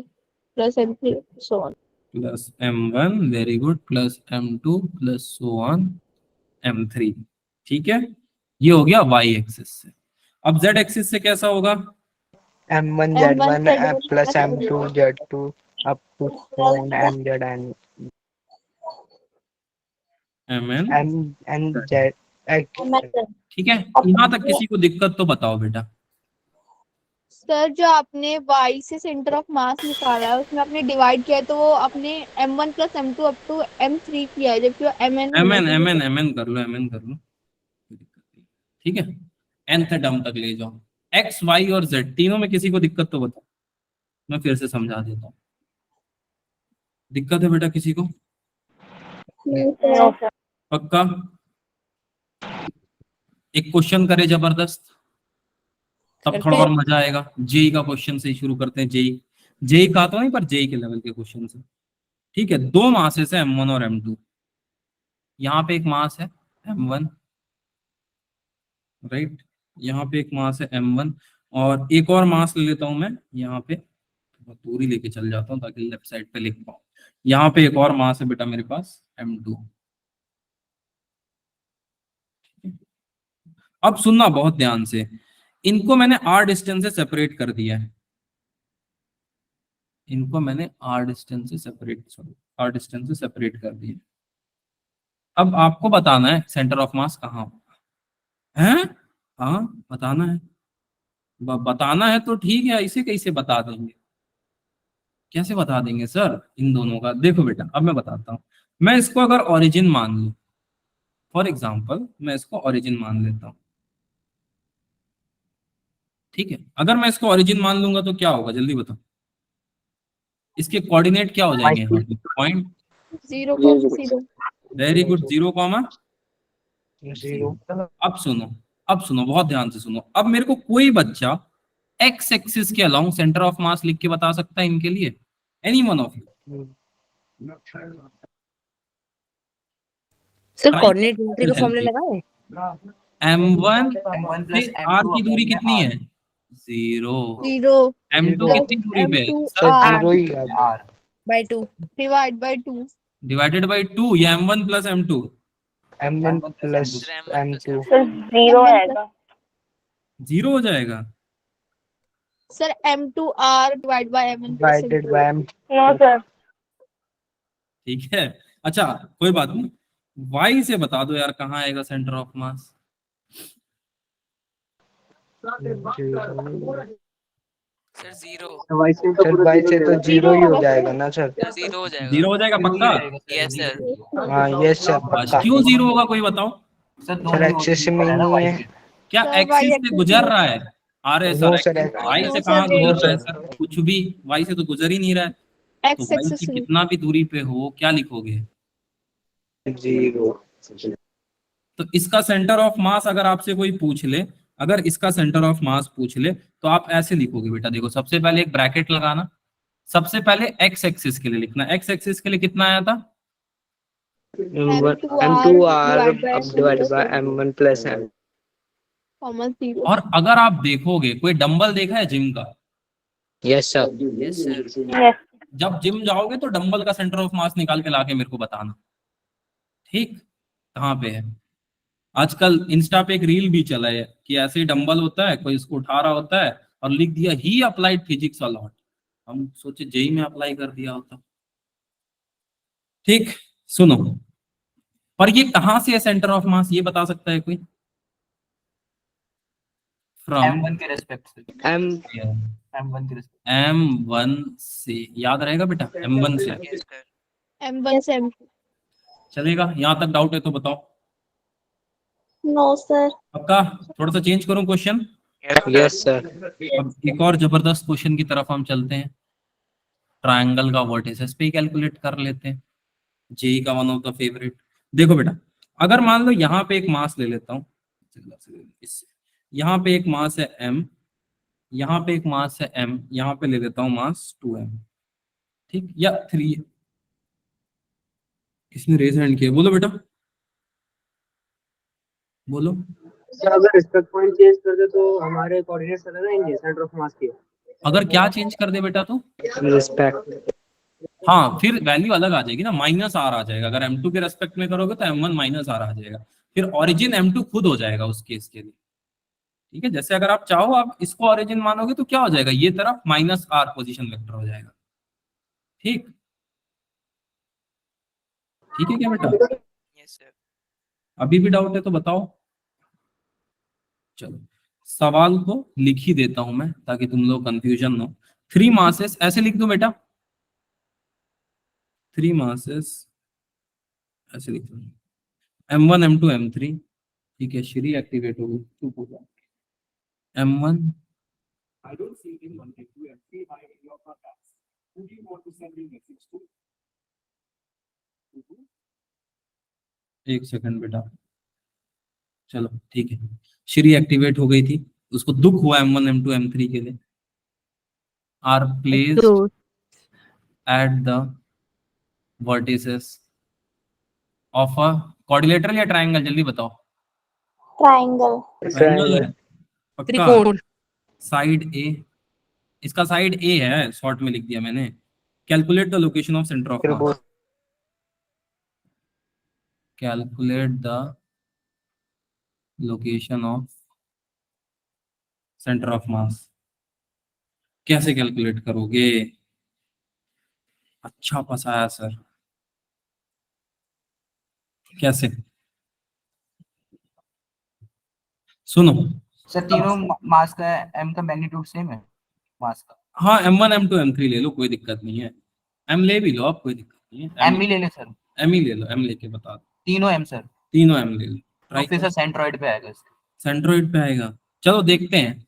plus M3 so on. Plus m1, very good, plus m2 plus so on m3, ठीक है। ये हो गया y एक्सिस से। अब z एक्सिस से कैसा होगा? m1 z1 plus m2 z2 up to mzn mn, mz ठीक है। यहाँ तक किसी को दिक्कत तो बताओ बेटा। सर जो आपने y से सेंटर ऑफ मास निकाला है उसमें आपने डिवाइड किया है तो वो आपने m1 plus m2 up to m3 किया है जबकि वो mn होना mn चाहिए। mn mn कर लो, mn कर लो, कोई दिक्कत नहीं। ठीक है, nth टर्म तक ले जाओ। x y और z तीनों में किसी को दिक्कत तो बताओ, मैं फिर से समझा देता हूँ। दिक्कत है बेटा किसी को? No sir. पक्का? एक क्वेश्चन करे जबरदस्त, तब करते थोड़ा और हैं। मजा आएगा। जेई का क्वेश्चन से ही शुरू करते हैं। जेई, जेई का तो नहीं पर जेई के लेवल के क्वेश्चन से। ठीक है, दो मासेस है m1 और m2। यहाँ पे एक मास है m1, राइट, यहाँ पे एक मास है m1, और एक और मास ले लेता हूं मैं यहाँ पे, बहुत दूरी लेके चल जाता हूँ ताकि लेफ्ट साइड पे लिख पाऊँ। यहाँ पे एक और मास है बेटा मेरे पास m2। अब सुनना बहुत ध्यान से, इनको मैंने r डिस्टेंस से सेपरेट कर दिया है। इनको मैंने r डिस्टेंस से सेपरेट कर दिया। अब आपको बताना है सेंटर ऑफ मास कहाँ है। हाँ बताना है, बताना है तो ठीक है, इसे कैसे बता देंगे? कैसे बता देंगे सर इन दोनों का? देखो बेटा अब मैं बताता हूँ। मैं इसको अगर ओरिजिन मान लूं, फॉर एग्जाम्पल मैं इसको ओरिजिन मान लेता हूँ। ठीक है, अगर मैं इसको ओरिजिन मान लूंगा तो क्या होगा जल्दी बताओ? इसके कोऑर्डिनेट क्या हो जाएंगे यहाँ पे? पॉइंट 0 0। वेरी गुड, 0, 0 अब सुनो, अब सुनो बहुत ध्यान से सुनो। अब मेरे को कोई बच्चा एक्स एक्सिस के अलोंग सेंटर ऑफ मास लिख के बता सकता है इनके लिए? Any one of you? Sir coordinate geometry का फॉर्मूला लगाए? m1 m1 से plus r m2 की दूरी upon कितनी r है? 0। 0 m2 0 कितनी दूरी पे है m2 सर? r 0 ही है। r by 2। Divide by 2। Divided by 2 या m1 plus m2? m1 m1 plus plus sir m1 plus m2 m2। 0 आएगा 0 हो जाएगा। Sir m2 r divide by mn plus divided by m no sir. ठीक है, अच्छा कोई बात नहीं, y से बता दो यार कहाँ आएगा centre of mass? Sir 0। Sir y से तो 0 ही हो जाएगा ना सर? सर 0 हो जाएगा। 0 हो जाएगा पक्का? Yes sir. हाँ यस सर पक्का। क्यों 0 होगा कोई बताओ? सर एक्सेस में ही नहीं है। क्या सर, एक्सिस y से एक्सिस गुजर में। रहा है? अरे नो सर सर वाई से नो कहाँ सर, गुजर रहा है रेडियस सर? कुछ भी वाई से तो गुजर ही नहीं रहा है। तो x वाई एक्सिस की में। कितना भी दूरी पे हो क्या लिखोगे? 0 तो इसका सेंटर ऑफ मास अगर आपसे कोई पूछ ले, अगर इसका सेंटर ऑफ मास पूछ ले तो आप ऐसे लिखोगे बेटा। देखो सबसे पहले एक ब्रैकेट लगाना, सबसे पहले एक्स एक्सिस के लिए लिखना। एक्स एक्सिस के लिए कितना आया था? m2r divided by m1 plus m common 0। और अगर आप देखोगे, कोई डंबल देखा है जिम का? Yes sir. Yes sir. जब जिम जाओगे तो डंबल का सेंटर ऑफ मास निकाल के लाके मेरे को बताना। ठीक, कहाँ पे है? आजकल इंस्टा पे एक रील भी चला है कि ऐसे ही डंबल होता है, कोई इसको उठा रहा होता है और लिख दिया ही अप्लाइड फिजिक्स अ लॉट। हम सोचे जेई में अप्लाई कर दिया होता। ठीक, सुनो, और ये कहां से है सेंटर ऑफ मास, ये बता सकता है कोई? फ्रॉम m1 के रेस्पेक्ट से m m1 के रेस्पेक्ट m1 से, याद रहेगा बेटा m1 से। Yes sir. m1 से m2। चलेगा? यहां तक डाउट है तो बताओ। No sir. पक्का? थोड़ा सा चेंज करूं क्वेश्चन? Yes sir. अब एक और जबरदस्त क्वेश्चन की तरफ हम चलते हैं। ट्रायंगल का वर्टिसेस पे कैलकुलेट कर लेते हैं, जेई का वन ऑफ द फेवरेट। देखो बेटा, अगर मान लो यहाँ पे एक मास ले लेता हूँ, इससे यहाँ पे एक मास है m, यहाँ पे एक मास है m, यहाँ पे ले लेता हूँ मास 2m, ठीक, या 3। इसने रेज हैंड किया, बोलो बेटा बोलो। सर अगर रिस्पेक्ट पॉइंट चेंज कर दे तो हमारे कोऑर्डिनेट्स अलग आएंगे सेंटर ऑफ मास के? अगर क्या चेंज कर दे बेटा तू? रिस्पेक्ट। हाँ, फिर वैल्यू अलग आ जाएगी ना, -r आ जाएगा। अगर m2 के रेस्पेक्ट में करोगे तो m1 -r आ जाएगा, फिर ओरिजिन m2 खुद हो जाएगा उस केस के लिए। ठीक है, जैसे अगर आप चाहो आप इसको ओरिजिन मानोगे तो क्या हो जाएगा, ये तरफ -r पोजीशन वेक्टर हो जाएगा। ठीक, ठीक है क्या बेटा? Yes sir. अभी भी डाउट है तो बताओ। चलो, सवाल को लिख ही देता हूं मैं ताकि तुम लोग कंफ्यूजन हो। 3 masses ऐसे लिख दो बेटा, 3 masses ऐसे लिख दो, M1 M2 M3। ठीक है, श्री एक्टिवेट हो गई, चुप हो जाओ। M1 I don't see M1 M2 M3 by your contacts. Would you want to send me message to? एक सेकंड बेटा, चलो ठीक है, श्री एक्टिवेट हो गई थी, उसको दुख हुआ M1 M2 M3 के लिए। Are placed True. at the vertices of a quadrilateral या ट्रायंगल, जल्दी बताओ। ट्राइंगल। ट्रायंगल है पक्का। त्रिकोण। साइड ए, इसका साइड ए है, शॉर्ट में लिख दिया मैंने। Calculate the location of centre of mass. Calculate the location of centre of mass. कैसे कैलकुलेट करोगे? अच्छा फंसाया सर, कैसे? सुनो, सर तीनों मास का एम का मैग्नीट्यूड सेम है मास का। हाँ M1 M2 M3 ले लो, कोई दिक्कत नहीं है। M ले भी लो आप, कोई दिक्कत नहीं है। एम ही ले ले सर, M ही ले लो, M लेके बता दो। तीनों एम सर। तीनों M ले लो, तो ट्राई फिर सर सेंट्रोइड पे आएगा इसका। सेंट्रोइड पे आएगा। चलो देखते हैं,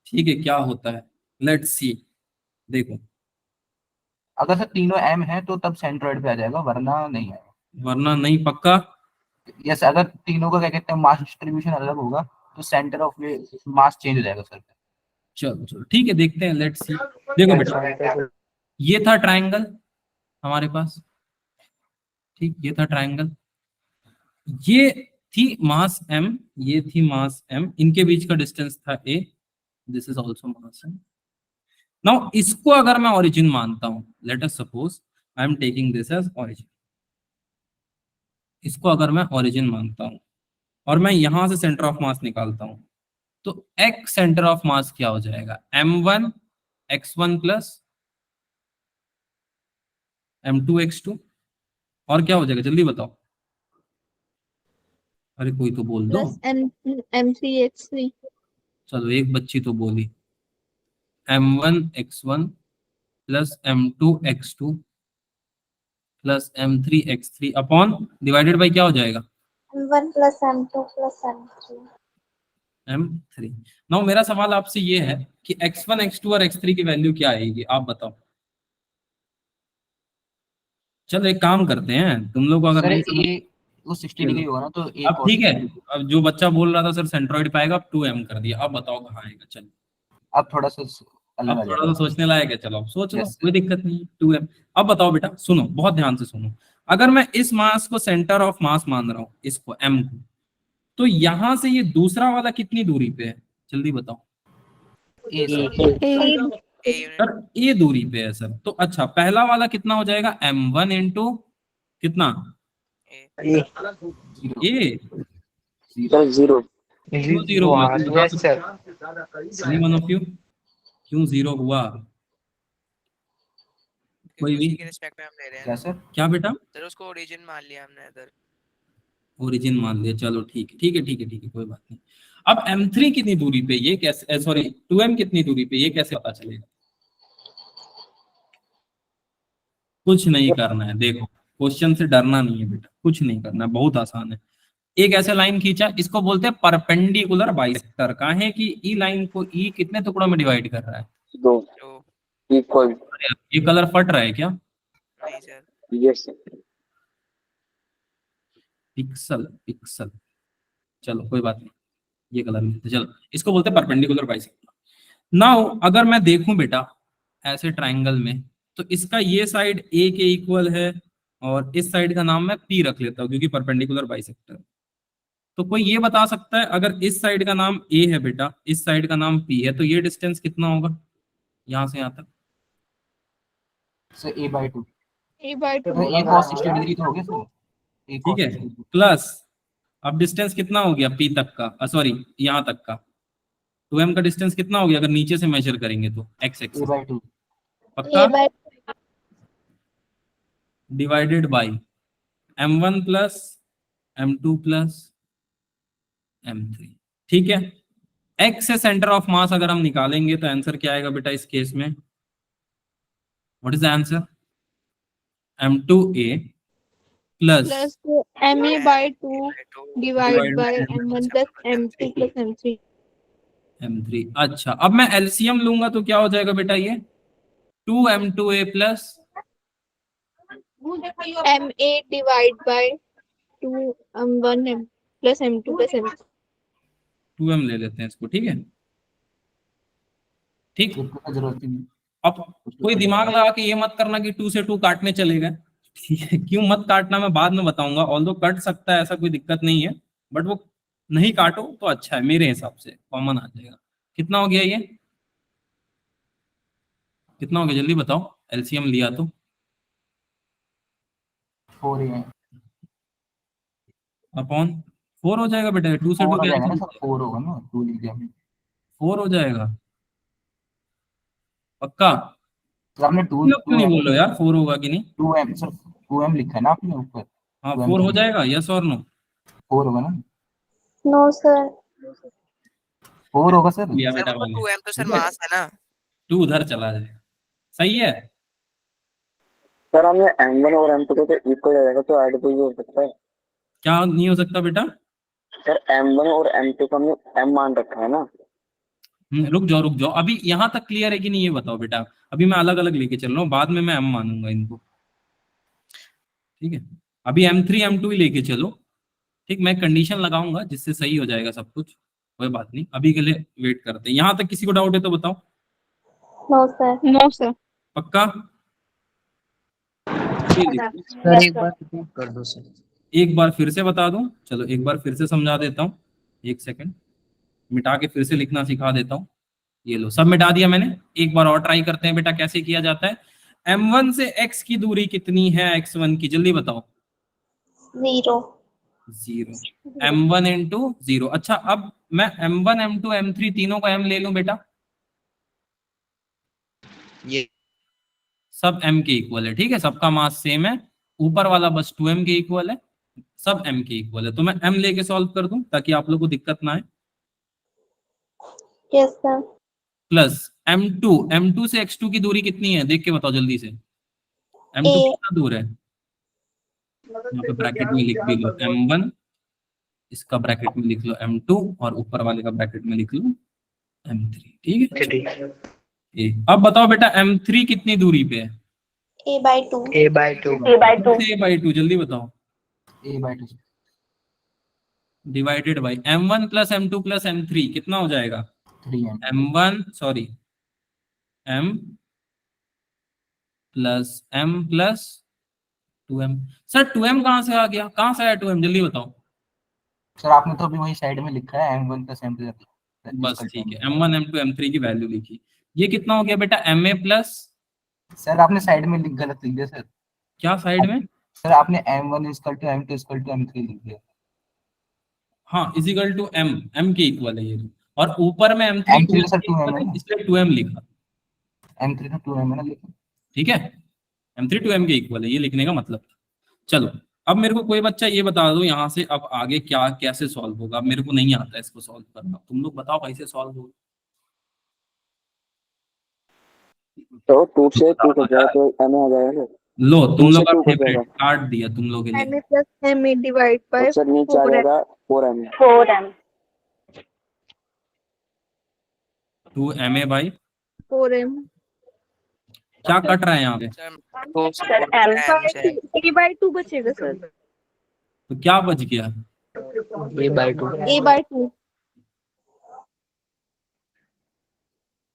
ठीक है क्या होता है, लेट्स सी। देखो, अगर सर तीनों एम है तो तब सेंट्रोइड पे आ जाएगा, वरना नहीं आएगा। वरना नहीं, पक्का। यस, अगर तीनों का क्या कहते हैं मास डिस्ट्रीब्यूशन अलग होगा तो सेंटर ऑफ मास चेंज हो जाएगा सर। चलो चलो ठीक है, देखते हैं, लेट्स सी। देखो बेटा, ये था ट्रायंगल हमारे पास, ठीक, ये था ट्रायंगल, ये थी मास m, ये थी मास m, इनके बीच का डिस्टेंस था a, this is also mass m। Now इसको अगर मैं ओरिजिन मानता हूं, let us suppose I am taking this as origin, इसको अगर मैं ओरिजिन मानता हूं और मैं यहां से सेंटर ऑफ मास निकालता हूं, तो x सेंटर ऑफ मास क्या हो जाएगा? m1 x1 plus m2 x2, और क्या हो जाएगा जल्दी बताओ। अरे कोई तो बोल दो। Plus M3 X3। चलो एक बच्ची तो बोली, M1 x1 plus M2 x2 plus M3 x3 upon divided by क्या हो जाएगा? M1 plus M2 plus M3। M3। Now मेरा सवाल आपसे ये है कि x1 x2 और x3 की वैल्यू क्या आएगी, आप बताओ। चलो एक काम करते हैं, तुम लोग अगर सर नहीं समझ, ये वो 60 डिग्री होगा ना, तो एक अब ठीक है, अब जो बच्चा बोल रहा था सर सेंट्रोइड पाएगा, अब 2m कर दिया, अब बताओ कहाँ आएगा। चलो अब थोड़ा सा अलग आ अब थोड़ा जाएगा। सा सोचने लायक है, चलो अब सोच लो, Yes, कोई दिक्कत नहीं है, 2m। अब बताओ बेटा, सुनो बहुत ध्यान से सुनो, अगर मैं इस मास को सेंटर ऑफ मास मान रहा हूँ, इसको m को, तो यहां से ये दूसरा वाला कितनी दूरी पे है, जल्दी बताओ। ए सर। A unit. सर ये दूरी पे है सर, तो अच्छा पहला वाला कितना हो जाएगा? m1 इंटू कितना? A. ए सर 0 क्यों जीरो हुआ? तुम बता यस सर। सकते वन ऑफ यू, क्यों जीरो हुआ? कोई क्योंकि भी? उसी के रिस्पेक्ट में हम ले रहे हैं क्या ना। सर? क्या बेटा? सर उसको ओरिजिन मान लिया हमने इधर। ओरिजिन मान लिया, चलो ठीक है ठीक है ठीक है ठीक है, कोई बात नहीं। अब m3 कितनी दूरी पे, ये कैसे, सॉरी 2m कितनी दूरी पे, ये कैसे पता चलेगा? कुछ नहीं करना है, देखो क्वेश्चन से डरना नहीं है बेटा, कुछ नहीं करना है, बहुत आसान है। एक ऐसे लाइन खींचा, इसको बोलते हैं परपेंडिकुलर बाइसेक्टर। कहा है कि ई लाइन को ई कितने टुकड़ों में डिवाइड कर रहा है? 2 तो इक्वल। अरे यार, ये कलर फट रहा है क्या? नहीं सर। यस पिक्सल पिक्सल, चलो कोई बात नहीं, ये कलर नहीं, तो चलो इसको बोलते हैं परपेंडिकुलर बाइसेक्टर। नाउ अगर मैं देखूं बेटा ऐसे ट्रायंगल में, तो इसका ये साइड ए के इक्वल है और इस साइड का नाम मैं पी रख लेता हूं क्योंकि परपेंडिकुलर बाइसेक्टर। तो कोई ये बता सकता है, अगर इस साइड का नाम ए है बेटा, इस साइड का नाम पी है, तो ये डिस्टेंस कितना होगा यहां से यहां तक? Sir a/2। A/2। तो a cos 60 डिग्री तो हो गया सर। a ठीक cos है, 60 डिग्री। प्लस अब डिस्टेंस कितना हो गया पी तक का, सॉरी यहां तक का, 2m का डिस्टेंस कितना हो गया अगर नीचे से मेजर करेंगे तो? x axis a/2। पक्का, A/2। Divided by m1 plus m2 plus m3। ठीक है, x से सेंटर ऑफ मास अगर हम निकालेंगे तो आंसर क्या आएगा बेटा इस केस में? What is the answer? m2a plus plus MA by 2 divide bye M1 plus M2 plus M3 m3। अच्छा, अब मैं एलसीएम लूंगा तो क्या हो जाएगा बेटा ये? 2m2a plus MA divide by 2 M1 M plus M2 plus M3 2m ले लेते हैं इसको, ठीक है। ठीक, लिखने की जरूरत ही नहीं। अब कोई दिमाग लगा के ये मत करना कि 2 से 2 काटने चले गए, ठीक है। क्यों मत काटना मैं बाद में बताऊंगा, ऑल्दो कट सकता है, ऐसा कोई दिक्कत नहीं है, बट वो नहीं काटो तो अच्छा है, मेरे हिसाब से कॉमन आ जाएगा। कितना हो गया ये? कितना हो गया जल्दी बताओ, एलसीएम लिया तो? 4 है, अपॉन 4 हो जाएगा बेटा, 2 से 2 4 हो जाएगा ना कैंसिल, सर, 4 होगा ना, 2 लिख दिया हमने। 4 हो जाएगा पक्का? सर आपने 2 तुम लोग क्यों नहीं बोल रहे हो यार 4 होगा कि नहीं? 2m सर, 2m लिखा है ना आपने ऊपर, हाँ 2m 4 हो जाएगा, यस और नो? 4 होगा ना, नो सर 4 होगा सर। लिया सर बेटा वो मैंने, 2m तो सर ठीक है? मास है ना। 2 उधर चला जाएगा, सही है। सर हमने M1 और M2 को तो इक्वल रहेगा तो ऐड तो ये हो सकता है। क्या नहीं हो सकता बेटा? सर M1 और M2 को हमने M मान रखा है ना। रुक जाओ रुक जाओ, अभी यहाँ तक क्लियर है कि नहीं ये बताओ बेटा। अभी मैं अलग अलग लेके चल रहा हूँ, बाद में मैं M मानूंगा इनको, ठीक है। अभी M3 M2 ही लेके चलो, ठीक। मैं कंडीशन लगाऊंगा जिससे सही हो जाएगा सब कुछ, कोई बात नहीं, अभी के लिए वेट करते हैं। यहाँ तक किसी को डाउट है तो बताओ। नो सर पक्का? ये देखो, सर एक बार रिपीट कर दो सर। एक बार फिर से बता दूं, चलो एक बार फिर से समझा देता हूँ। एक सेकंड, मिटा के फिर से लिखना सिखा देता हूँ। ये लो, सब मिटा दिया मैंने। एक बार और ट्राई करते हैं बेटा कैसे किया जाता है। M1 से x की दूरी कितनी है x1 की, जल्दी बताओ। 0 0, M1 इंटू 0। अच्छा, अब मैं M1 M2 M3 तीनों का m ले लूं बेटा, ये सब m के इक्वल है, ठीक है। सबका मास सेम है, ऊपर वाला बस 2m के इक्वल है, सब m के इक्वल है। तो मैं m लेके सॉल्व कर दूं ताकि आप लोग को दिक्कत ना आए। यस सर प्लस M2 से x2 की दूरी कितनी है देख के बताओ जल्दी से। M2 A कितना दूर है? यहाँ पे ब्रैकेट में लिख भी लो M1, इसका ब्रैकेट में लिख लो M2 और ऊपर वाले का ब्रैकेट में लिख लो M3, ठीक है। अब बताओ बेटा M3 कितनी दूरी पे है? A by 2 A by 2 A/2, जल्दी बताओ। A/2 divided by M1 plus M2 plus M3 कितना हो जाएगा? 3m M1 sorry M plus M plus 2m। Sir 2m कहाँ से आ गया, कहाँ से आया 2m, जल्दी बताओ। सर आपने तो अभी वही साइड में लिखा है m1 प्लस m2 बस ठीक है, M1 M2 M3 की वैल्यू लिखी। ये कितना हो गया बेटा MA प्लस, सर आपने साइड में गलत लिख दिया सर। क्या साइड में? सर आपने m1 equal to m2 equal to m3 लिख दिया। हाँ, इजिकल टू m के इक्वल है ये, और ऊपर में M3 M3 तो सर 2m है ना, इसलिए 2m लिखा, m3 तो 2m है ना, लेकिन ठीक है। M3 2m के इक्वल है, ये लिखने का मतलब। चलो, अब मेरे को कोई बच्चा ये बता दो यहाँ से अब आगे क्या कैसे सॉल्व होगा। अब मेरे को नहीं आता इसको सॉल्व करना, तुम लोग बताओ कैसे सॉल्व होगा। तो 2 से 2 को जाए तो M आ जाएगा। लो, तुम 2 से लोग का 2 को फेवरेट जाएगा काट दिया तुम लोग के लिए। MA plus MA डिवाइड तो बाय सर नीचे आ 4M जाएगा 4M। 2MA बाई 4M क्या कट रहा है यहाँ पे? सर A by 2 बचेगा सर। तो क्या बच गया? A by 2 A by 2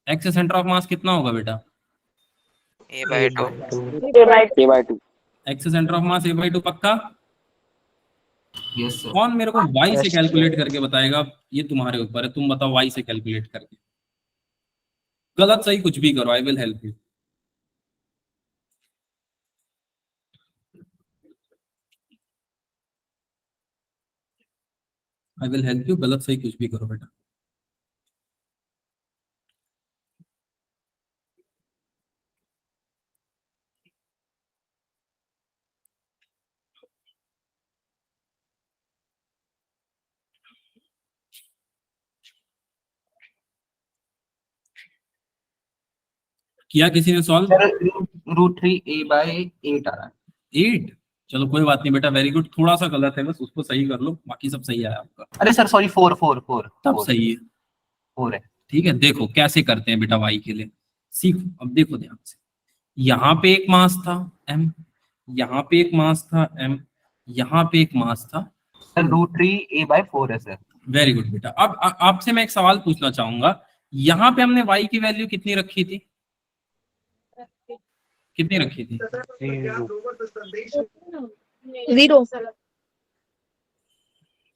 x से सेंटर ऑफ मास कितना होगा बेटा? A by 2 A by 2 x से सेंटर ऑफ मास A/2 पक्का? Yes sir. कौन मेरे को y से Yes, कैलकुलेट करके बताएगा? ये तुम्हारे ऊपर है, तुम बताओ y से कैलकुलेट करके। गलत सही कुछ भी करो, I will help you. I will help you, गलत सही कुछ भी करो बेटा। किया किसी ने सॉल्व? सर रूट 3a/8 आ रहा है। 8? चलो कोई बात नहीं बेटा, वेरी गुड। थोड़ा सा गलत है बस, उसको सही कर लो, बाकी सब सही आया आपका। अरे सर सॉरी 4 तब सही है। 4 है। ठीक है, देखो कैसे करते हैं बेटा वाई के लिए, सीखो। अब देखो ध्यान से, यहाँ पे एक मास था m, यहाँ पे एक मास था m, यहाँ पे एक मास था। सर रूट 3a/4 है सर। वेरी गुड बेटा। अब आपसे मैं एक सवाल पूछना चाहूंगा, यहाँ पे हमने y की वैल्यू कितनी रखी थी? कितनी रखी थी? 0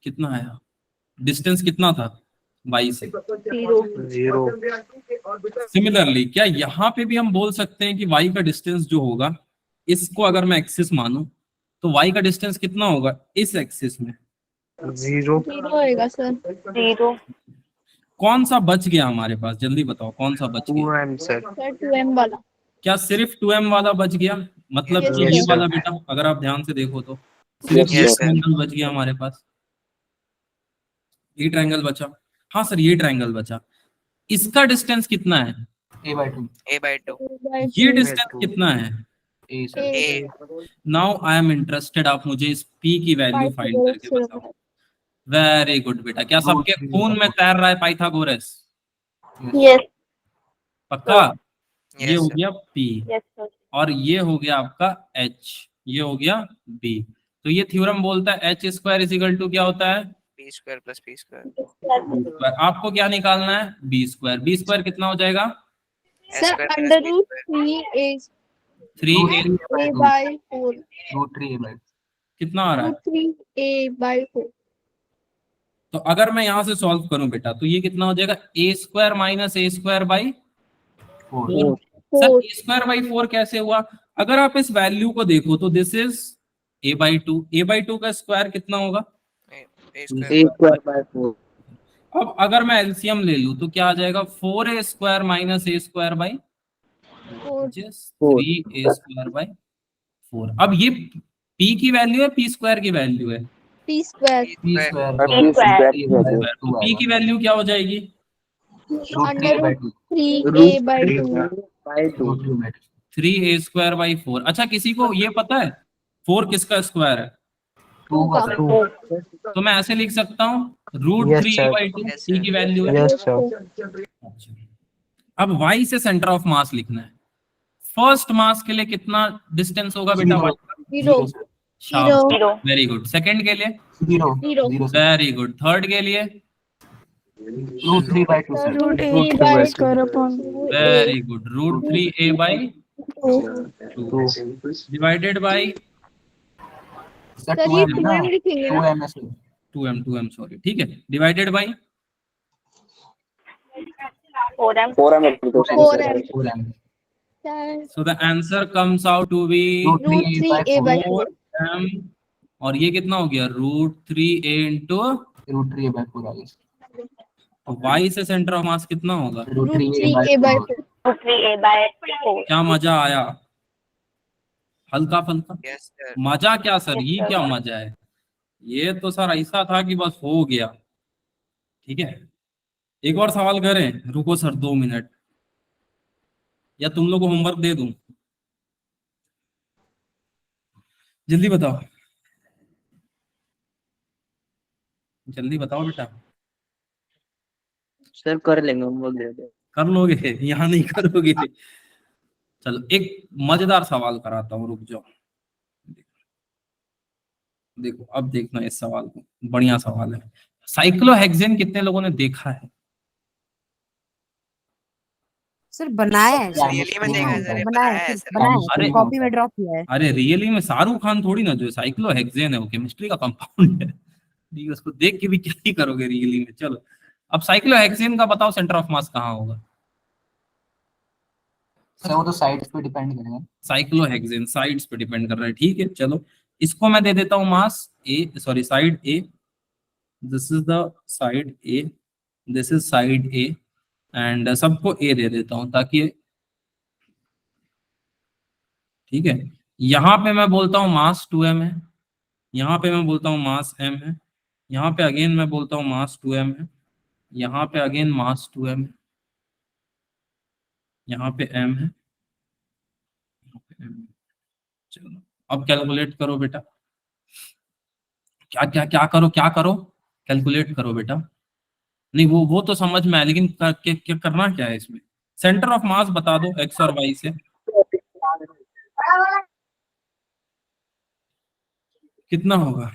कितना आया? डिस्टेंस कितना था y से? 0 सिमिलरली क्या यहाँ पे भी हम बोल सकते हैं कि y का डिस्टेंस जो होगा, इसको अगर मैं एक्सिस मानूं तो y का डिस्टेंस कितना होगा इस एक्सिस में? 0 होएगा सर। 0 कौन सा बच गया हमारे पास, जल्दी बताओ कौन सा बच गया? 2m sir. सर 2m वाला। क्या सिर्फ 2m वाला बच गया? मतलब Yes, कि ये sir. वाला बेटा, अगर आप ध्यान से देखो तो सिर्फ Yes, ये sir. ट्रायंगल बच गया हमारे पास, ये ट्रायंगल बचा। हाँ सर, ये ट्रायंगल बचा। इसका डिस्टेंस कितना है? a/2 a/2 ये डिस्टेंस कितना है? a sir. a now I am interested, आप मुझे इस p की वैल्यू फाइंड करके बताओ। वेरी गुड बेटा। क्या सबके खून में तैर रहा है पाइथागोरस? यस पक्का? ये yes हो sir. गया p यस सर। और ये हो गया आपका h, ये हो गया b। तो ये थ्योरम बोलता है h² क्या होता है? b² + p²। b²। आपको क्या निकालना है? b²। b² कितना हो जाएगा? Sir a² + √3a 3a/4। Root 3a/4 कितना आ रहा है? 3a/4 तो अगर मैं यहां से सॉल्व करूं बेटा तो ये कितना हो जाएगा? a² - a²/4। 4 सर a²/4 कैसे हुआ? अगर आप इस वैल्यू को देखो तो दिस इज a/2। a/2 का स्क्वायर कितना होगा? a²/4 अब अगर मैं एलसीएम ले लूं तो क्या आ जाएगा? 4a² - a²/4 3a²/4। अब ये p की वैल्यू है, p² की वैल्यू है? p² तो p की वैल्यू क्या हो जाएगी? √3a/2 3a²/4। अच्छा, किसी को ये पता है 4 किसका स्क्वायर है? 2 का सर। तो मैं ऐसे लिख सकता हूँ Yes, sir. √3a/2 Yes, p sir. की वैल्यू है। Yes sir. अच्छा, अब y से सेंटर ऑफ मास लिखना है। फर्स्ट मास के लिए कितना डिस्टेंस होगा बेटा? 0 0 वेरी गुड। सेकंड के लिए? 0 सर। Very good. थर्ड के लिए? Root 3/2 sir. Very good. √3a/2 divided by sir sir ये 2m ना 2m लिखेंगे ना? 2m है सर। 2m सॉरी, ठीक है, divided by 4m 4m 4m so the answer comes out to be root 3a/4 4m। और ये कितना हो गया? √3a इंटू रूट 3a/4 आ गया। तो y से सेंटर ऑफ मास कितना होगा? रूट √3a/4 क्या मजा आया? हल्का फुल्का yes sir. मजा क्या सर, ये क्या मजा है? ये तो सर ऐसा था कि बस हो गया। ठीक है, एक और सवाल करें? रुको सर 2 मिनट, या तुम लोग को होमवर्क दे दूं? जल्दी बताओ, जल्दी बताओ बेटा। सर कर लेंगे हम लोग दे दे। कर लोगे? यहाँ नहीं करोगे? चलो एक मजेदार सवाल कराता हूँ, रुक जाओ। देखो अब देखना इस सवाल को, बढ़िया सवाल है। साइक्लोहेक्सेन कितने लोगों ने देखा है? सर बनाया है सर, रियली में देखा है सर, ये बनाया बनाया है है सर। बनाया अरे है, कॉपी में ड्रॉप किया है। अरे रियली में शाहरुख खान थोड़ी ना, जो साइक्लोहेक्सेन है वो केमिस्ट्री का कंपाउंड है। ठीक है, उसको देख के भी क्या ही करोगे रियली में। चलो अब साइक्लोहेक्सेन का बताओ सेंटर ऑफ मास कहाँ होगा? सर वो तो साइड्स पे डिपेंड करेगा। साइक्लोहेक्सेन साइड्स पे डिपेंड कर रहा है। ठीक है, चलो इसको मैं दे देता हूँ mass A, sorry side A. This is the side A, this is side A, and सबको ए दे देता हूँ ताकि, ठीक है, यहाँ पे मैं बोलता हूँ मास 2m है, यहाँ पे मैं बोलता हूँ मास m है, यहाँ पे अगेन मैं बोलता हूँ मास 2m है, यहाँ पे अगेन मास 2m है, यहाँ पे m है, चलो अब कैलकुलेट करो बेटा, क्या करो, कैलकुलेट करो बेटा। नहीं वो तो समझ में आया, लेकिन करना क्या है इसमें? सेंटर ऑफ मास बता दो एक्स और वाई से कितना होगा।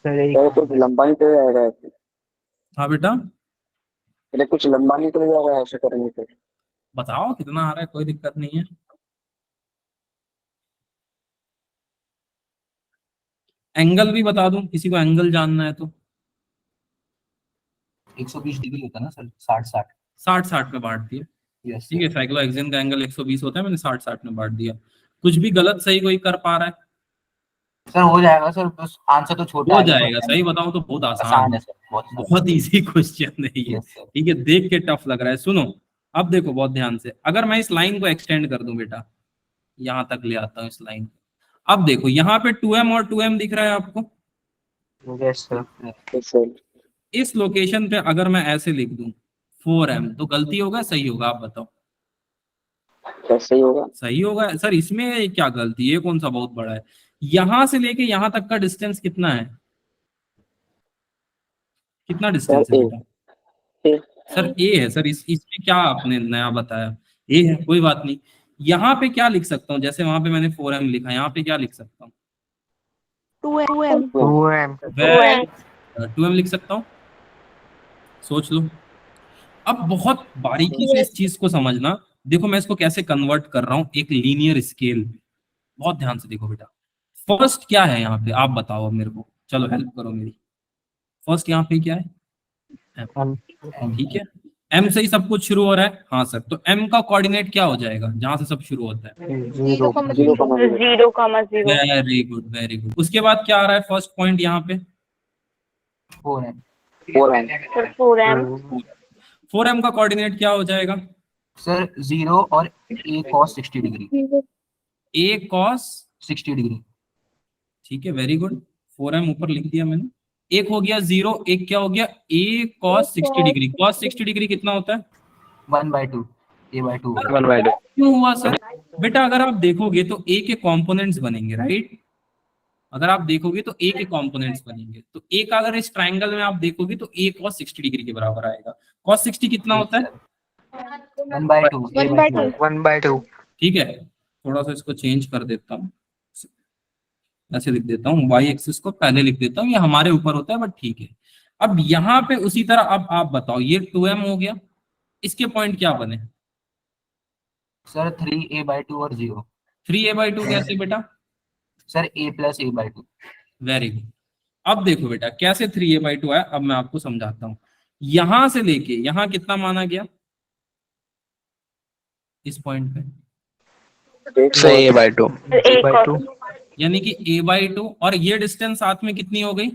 सर कुछ लंबा निकल जाएगा ऐसे, हाँ बेटा अरे कुछ लंबा निकल जाएगा ऐसे करेंगे तो। बताओ कितना आ रहा है, कोई दिक्कत नहीं है। एंगल भी बता दूं, किसी को एंगल जानना है तो। 120 डिग्री होता है ना सर, 60-60। 60-60 में बांट दिया, यस ठीक है। साइक्लोहेक्सेन का एंगल 120 होता है, मैंने 60-60 में बांट दिया। कुछ भी गलत सही कोई कर पा रहा है? सर, हो जाएगा सर, बस आंसर तो छोटा हो है, जाएगा, सही बताऊं तो बहुत आसान आसान है, है सर, बहुत बहुत इजी क्वेश्चन है ये, यस सर। ठीक है। देख के टफ लग रहा है, सुनो अब देखो बहुत ध्यान से। अगर मैं इस लाइन को एक्सटेंड कर दूं बेटा, यहां तक ले आता हूं इस लाइन को, अब देखो यहाँ पे 2m और 2m दिख रहा है आपको। Yes sir. Yes sir. इस लोकेशन पे अगर मैं ऐसे लिख दूं 4m, तो गलती होगा सही होगा, आप बताओ। कैसे ही होगा? सही होगा सर, इसमें क्या गलती है, कौन सा बहुत बड़ा है? यहां से लेके यहां तक का डिस्टेंस कितना है, कितना डिस्टेंस सर है ए बेटा? सर ए है सर, इसमें क्या आपने नया बताया, ए है, कोई बात नहीं। यहाँ पे क्या लिख सकता हूँ, जैसे वहां पे मैंने 4m लिखा, यहाँ पे क्या लिख सकता हूँ? 2m 2m 2m लिख सकता हूँ, सोच लो। अब बहुत बारीकी से इस चीज को समझना, देखो मैं इसको कैसे कन्वर्ट कर रहा हूँ एक लीनियर स्केल में, बहुत ध्यान से देखो बेटा। फर्स्ट क्या है यहाँ पे, आप बताओ अब मेरे को, चलो हेल्प करो मेरी। फर्स्ट यहाँ पे क्या है? M, ठीक है। M से ही सब कुछ शुरू हो रहा है, हाँ सर। तो M का कोऑर्डिनेट क्या हो जाएगा जहां से सब शुरू होता है? 0, 0,0. Very good very good. उसके बाद क्या आ रहा है फर्स्ट पॉइंट यहाँ पे? 4m 4m 4m का कोऑर्डिनेट क्या हो जाएगा? सर, 0 और a cos 60 degree, a cos 60 degree. ठीक है, वेरी गुड। 4m ऊपर लिख दिया मैंने। एक हो गया 0, एक क्या हो गया? a cos 60 degree. cos 60 degree कितना होता है? 1/2 a/2 1/2। क्यों हुआ सर? बेटा अगर आप देखोगे तो a के कंपोनेंट्स बनेंगे, राइट? अगर आप देखोगे तो a के कंपोनेंट्स बनेंगे, तो a का अगर इस ट्रायंगल में आप देखोगे तो a cos 60 डिग्री के बराबर आएगा। cos 60 कितना होता है? 1/2 a/2 1/2। ठीक है, थोड़ा सा इसको चेंज कर देता हूँ, ऐसे लिख देता हूँ, y एक्सिस को पहले लिख देता हूँ, ये हमारे ऊपर होता है बट ठीक है। अब यहाँ पे उसी तरह अब आप बताओ, ये 2m हो गया, इसके पॉइंट क्या बने? सर, 3a/2 और 0। 3a/2 कैसे बेटा? Sir, a + a/2। Very good. अब देखो बेटा कैसे 3a/2 है, अब मैं आपको समझाता हूँ। यहां से लेके यहां कितना माना गया इस पॉइंट पे? a/2 यानी कि a/2, और ये डिस्टेंस साथ में कितनी हो गई?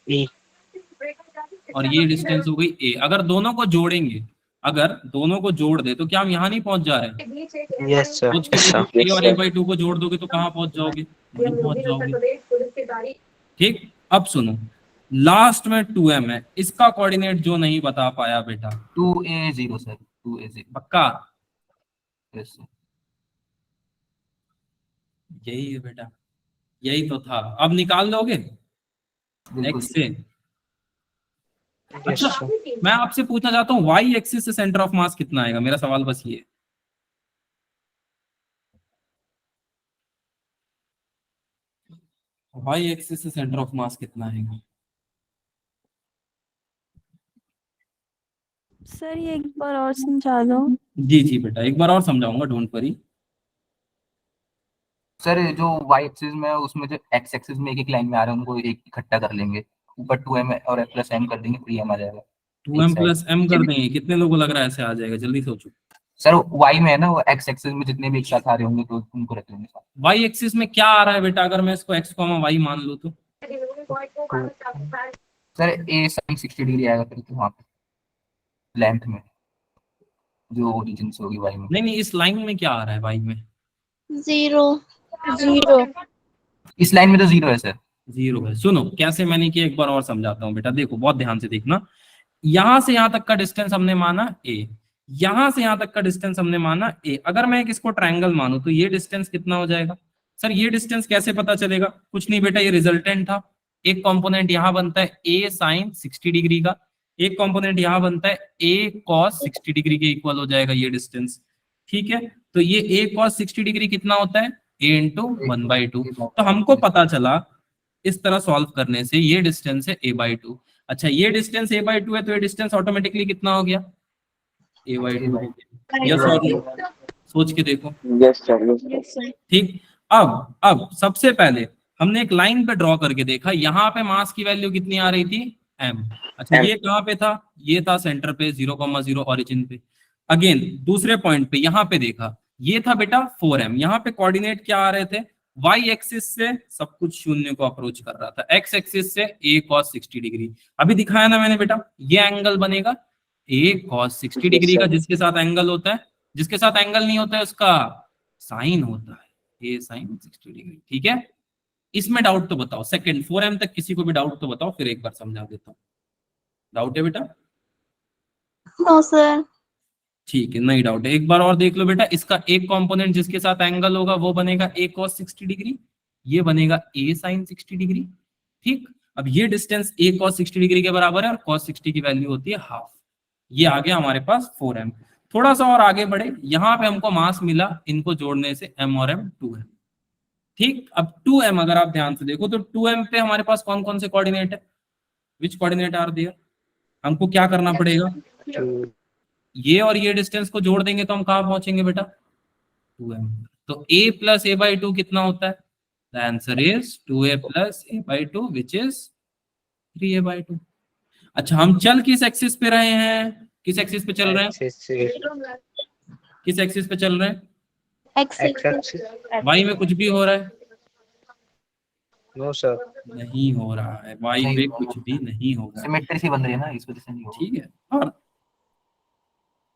e। और ये डिस्टेंस हो गई a। अगर दोनों को जोड़ेंगे, अगर दोनों को जोड़ दे तो क्या हम यहाँ नहीं पहुंच जा रहे हैं? Yes sir. सोच के देखो, a और a/2 को जोड़ दोगे तो कहाँ पहुंच जाओगे? वहीं पहुंच जाओगे। ठीक, अब सुनो, लास्ट में 2m है, इसका कोऑर्डिनेट जो नहीं बता पाया बेटा, 2a0 सर, 2a0। पक्का? Yes sir. यही है बेटा, यही तो था। अब निकाल लोगे बिल्कुल। x से? अच्छा, मैं आपसे पूछना चाहता हूँ y एक्सिस से सेंटर ऑफ मास कितना आएगा, मेरा सवाल बस ये है। y एक्सिस से सेंटर ऑफ मास कितना आएगा? सर ये एक बार और समझा दो। जी जी बेटा, एक बार और समझाऊंगा, डोंट वरी। सर, जो y एक्सिस में है उसमें जो x एक्सिस में एक लाइन में आ रहे हैं उनको एक इकट्ठा कर लेंगे, ऊपर 2m और +m कर देंगे, 3m आ जाएगा। 2m + m कर देंगे, कितने लोगों को लग रहा है ऐसे आ जाएगा? जल्दी सोचो। सर, y में है ना, वो x एक्सिस में जितने भी एक साथ आ रहे होंगे तो उनको रख लेंगे साथ। y एक्सिस में क्या आ रहा है बेटा, अगर मैं इसको x, y मान लूं तो? सर, a sin 60 डिग्री आएगा फिर तो वहाँ पे लेंथ में जो ओरिजिन से होगी y में। नहीं नहीं, इस लाइन में क्या आ रहा है y में? 0 इस लाइन में तो 0 है सर। 0 है। सुनो कैसे मैंने किया, एक बार और समझाता हूँ बेटा, देखो बहुत ध्यान से देखना। यहां से यहां तक का डिस्टेंस हमने माना a, यहां से यहां तक का डिस्टेंस हमने माना a। अगर मैं एक इसको ट्रायंगल मानूं तो ये डिस्टेंस कितना हो जाएगा? सर ये डिस्टेंस कैसे पता चलेगा? कुछ नहीं बेटा, ये रिजल्टेंट था। एक कंपोनेंट यहां बनता है a sin 60 डिग्री का, एक कंपोनेंट यहां बनता है a cos 60 डिग्री के इक्वल हो जाएगा ये डिस्टेंस। ठीक है, तो ये a cos 60 डिग्री कितना होता है? a into 1/2। तो हमको पता चला इस तरह सॉल्व करने से ये डिस्टेंस है a/2। अच्छा, ये डिस्टेंस a/2 है तो ये डिस्टेंस ऑटोमेटिकली कितना हो गया? a/2। यस और नो? सोच के देखो। Yes sir, yes Yes, sir. ठीक, अब सबसे पहले हमने एक लाइन पे ड्रॉ करके देखा, यहाँ पे मास की वैल्यू कितनी आ रही थी? m। अच्छा, M. ये कहाँ पे था? ये था सेंटर पे 0,0 ओरिजिन पे। अगेन दूसरे पॉइंट पे यहाँ पे देखा, ये था बेटा 4m। यहाँ पे कोऑर्डिनेट क्या आ रहे थे? y एक्सिस से सब कुछ शून्य को अप्रोच कर रहा था, x एक्सिस से a cos 60 डिग्री। अभी दिखाया ना मैंने बेटा, ये एंगल बनेगा a cos 60 डिग्री का, जिसके साथ एंगल होता है, जिसके साथ एंगल नहीं होता है उसका साइन होता है a sin 60 डिग्री। ठीक है, इसमें डाउट तो बताओ। सेकंड 4m तक किसी को भी डाउट तो बताओ, फिर एक बार समझा देता हूँ। डाउट है बेटा? No, sir. ठीक है, नहीं डाउट है। एक बार और देख लो बेटा, इसका एक कंपोनेंट जिसके साथ एंगल होगा वो बनेगा a cos 60 डिग्री, ये बनेगा a sin 60 डिग्री। ठीक, अब ये डिस्टेंस a cos 60 डिग्री के बराबर है और cos 60 की वैल्यू होती है हाफ। ये आ गया हमारे पास 4m। थोड़ा सा और आगे बढ़े, यहाँ पे हमको मास मिला, इनको जोड़ने से m और m 2m। ठीक, अब 2m अगर आप ध्यान से देखो तो 2m पे हमारे पास कौन कौन से कोऑर्डिनेट है? विच कोऑर्डिनेट आर देयर? हमको क्या करना पड़ेगा? ये और ये डिस्टेंस को जोड़ देंगे तो हम कहां पहुंचेंगे बेटा? 2m। तो a प्लस a/2 कितना होता है? The answer is 2a plus a/2 which is 3a/2। अच्छा, हम चल किस एक्सिस पे रहे हैं? किस एक्सिस पे चल रहे हैं? किस एक्सिस पे चल रहे हैं? y में कुछ भी हो रहा है? नो सर, नहीं हो रहा है, y पे कुछ भी नहीं होगा। सिमेट्री सी बन रही है ना, इस वजह से नहीं होगा। ठीक है, और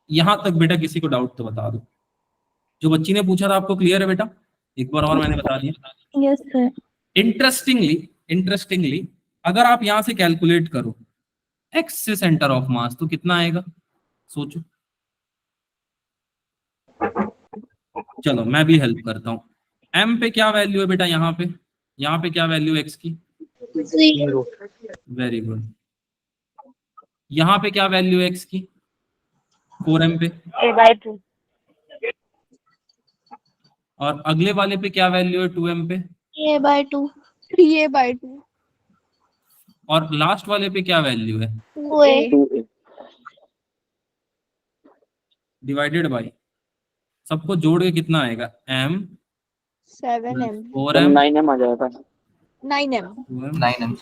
यहां तक बेटा किसी को डाउट तो बता दो। जो बच्ची ने पूछा था आपको क्लियर है बेटा? एक बार और मैंने बता दिया। Yes, sir. इंटरेस्टिंगली अगर आप यहां से कैलकुलेट करो x से सेंटर ऑफ मास तो कितना आएगा? सोचो। चलो मैं भी हेल्प करता हूँ। m पे क्या वैल्यू है बेटा? यहाँ पे क्या वैल्यू है x की? 0. Very good. यहाँ पे क्या वैल्यू है x की? 4m पे। a/2. और अगले वाले पे क्या वैल्यू है 2m पे? a/2. 3a/2. और लास्ट वाले पे क्या वैल्यू है? 2a. 2a। डिवाइडेड बाई, सबको जोड़ के कितना आएगा? m 7m. 4m 9m आ जाएगा। 9m. 2m। 9m।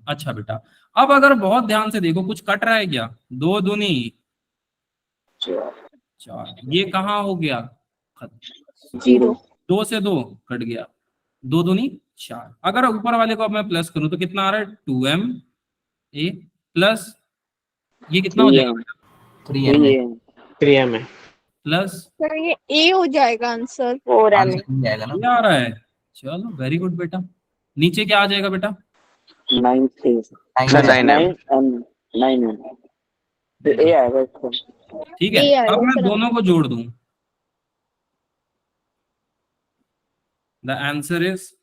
अच्छा बेटा, अब अगर बहुत ध्यान से देखो, कुछ कट रहा है क्या? 2 दूनी 4, ये कहाँ हो गया? 0। 2 से 2 कट गया, 2 दूनी 4। अगर ऊपर वाले को अब मैं प्लस करूं तो कितना आ रहा है? 2m a प्लस ये कितना हो जाएगा? 3m 3m है। प्लस सर ये a हो जाएगा आंसर। 4m आएगा ना। ये आ रहा है। चलो वेरी गुड बेटा। नीचे क्या आ जाएगा बेटा? 9 से 9m 9m तो a आएगा इसका। ठीक है, A आएगा, अब मैं सर। दोनों को जोड़ दूं, द आंसर इज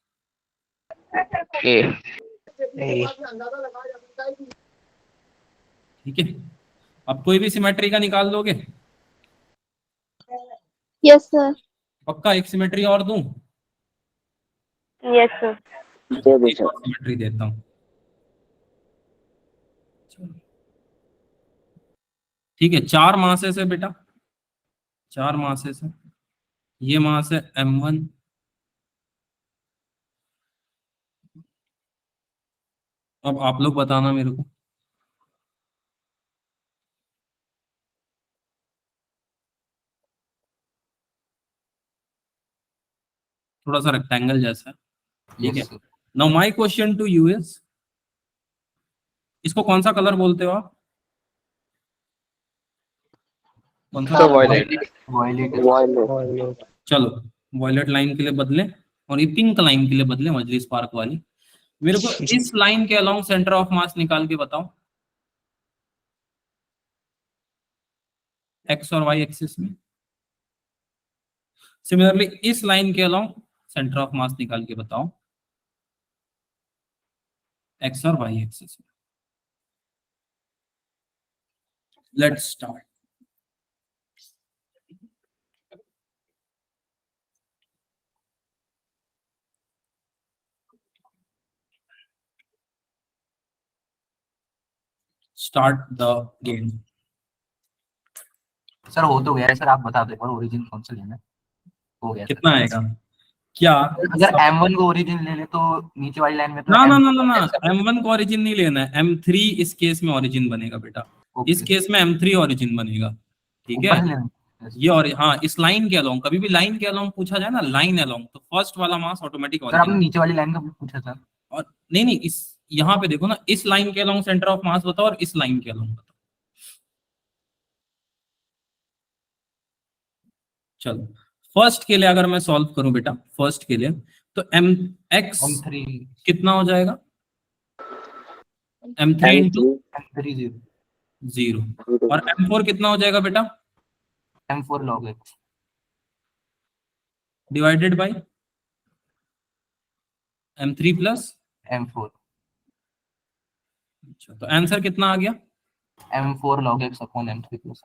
ए। ठीक है। अब कोई भी सिमेट्री का निकाल दोगे? Yes sir. पक्का एक सिमेट्री और दूं? Yes sir. दे दो सर। सिमेट्री देता हूं। ठीक है, 4 मासेस है बेटा, 4 मासेस है। ये मास है m1, अब आप लोग बताना मेरे को। थोड़ा सा रेक्टेंगल जैसा है। ठीक है, Yes, sir. Now my question to you is, इसको कौन सा कलर बोलते हो आप? कौन सा? वायलेट। वॉयलेट। चलो वॉयलेट लाइन के लिए बदले और ये पिंक लाइन के लिए बदले, मजलिस पार्क वाली। मेरे को इस लाइन के अलोंग सेंटर ऑफ मास निकाल के बताओ। एक्स और वाई एक्सिस में। सिमिलरली इस लाइन के अलोंग सेंटर ऑफ मास निकाल के बताओ एक्स और वाई एक्सिस में। Let's start. Start the game. Sir हो तो गया है सर, आप बता दो एक बार ओरिजिन कौन सा लेना है। हो गया सर। कितना आएगा क्या? अगर M1 को ओरिजिन ले ले तो नीचे वाली लाइन में तो ना ना ना M2 ना ना, M1 को ओरिजिन नहीं लेना है, M3 इस केस में ओरिजिन बनेगा बेटा। इस केस में M3 ओरिजिन बनेगा, ठीक ऊपर है। से लेना है। ये और हाँ, इस लाइन के अलोंग, कभी भी लाइन के अलोंग पूछा जाए ना, लाइन अलोंग, तो फर्स्ट वाला मास ऑटोमेटिक सर आपने ओरिजिन। नीचे वाली लाइन का पूछा था। और नहीं नहीं, इस यहाँ पे देखो ना, इस लाइन के अलोंग सेंटर ऑफ मास बताओ और इस लाइन के अलोंग बताओ। चलो फर्स्ट के लिए अगर मैं सॉल्व करूं बेटा, फर्स्ट के लिए तो एम एक्स M3 कितना हो जाएगा? M3 इंटू M3 जीरो, और M4 कितना हो जाएगा बेटा? M4 log x divided by M3 plus M4 अच्छा, तो आंसर कितना आ गया? M4 log x upon M3 plus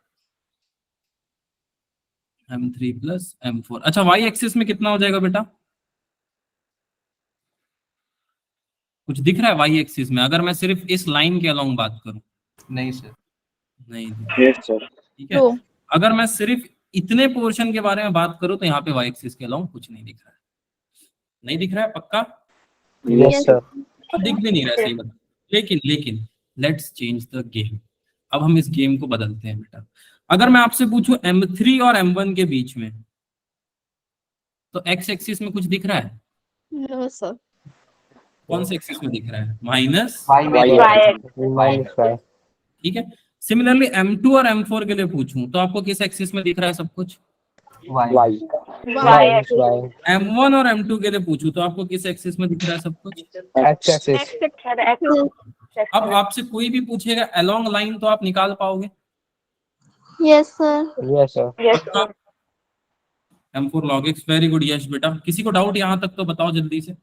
M3 plus M4। अच्छा, वाई एक्सिस में कितना हो जाएगा बेटा? कुछ दिख रहा है वाई एक्सिस में, अगर मैं सिर्फ इस लाइन के अलोंग बात करूं? नहीं सर। नहीं, यस सर। ठीक है। तो अगर मैं सिर्फ इतने पोर्शन के बारे में बात करूं तो यहाँ पे वाई एक्सिस के अलोंग कुछ नहीं दिख रहा है। नहीं दिख रहा है पक्का? Yes sir. दिख भी नहीं रहा है, सही बता। लेकिन लेकिन लेट्स चेंज द गेम। अब हम इस गेम को बदलते हैं बेटा। अगर मैं आपसे पूछूं M3 और M1 के बीच में, तो एक्स एक्सिस में कुछ दिख रहा है? No sir. कौन से एक्सिस में दिख रहा है? Minus, minus y. ठीक है। सिमिलरली M2 और M4 के लिए पूछूं तो आपको किस एक्सिस में दिख रहा है सब कुछ? y Y. Minus Y. M1 और M2 के लिए पूछूं तो आपको किस एक्सिस में दिख रहा है सब कुछ? X axis. अब आपसे कोई भी पूछेगा अलोंग लाइन तो आप निकाल पाओगे? Yes sir. Yes sir. M4 log x, very good Yash बेटा। किसी को डाउट यहाँ तक तो बताओ जल्दी से।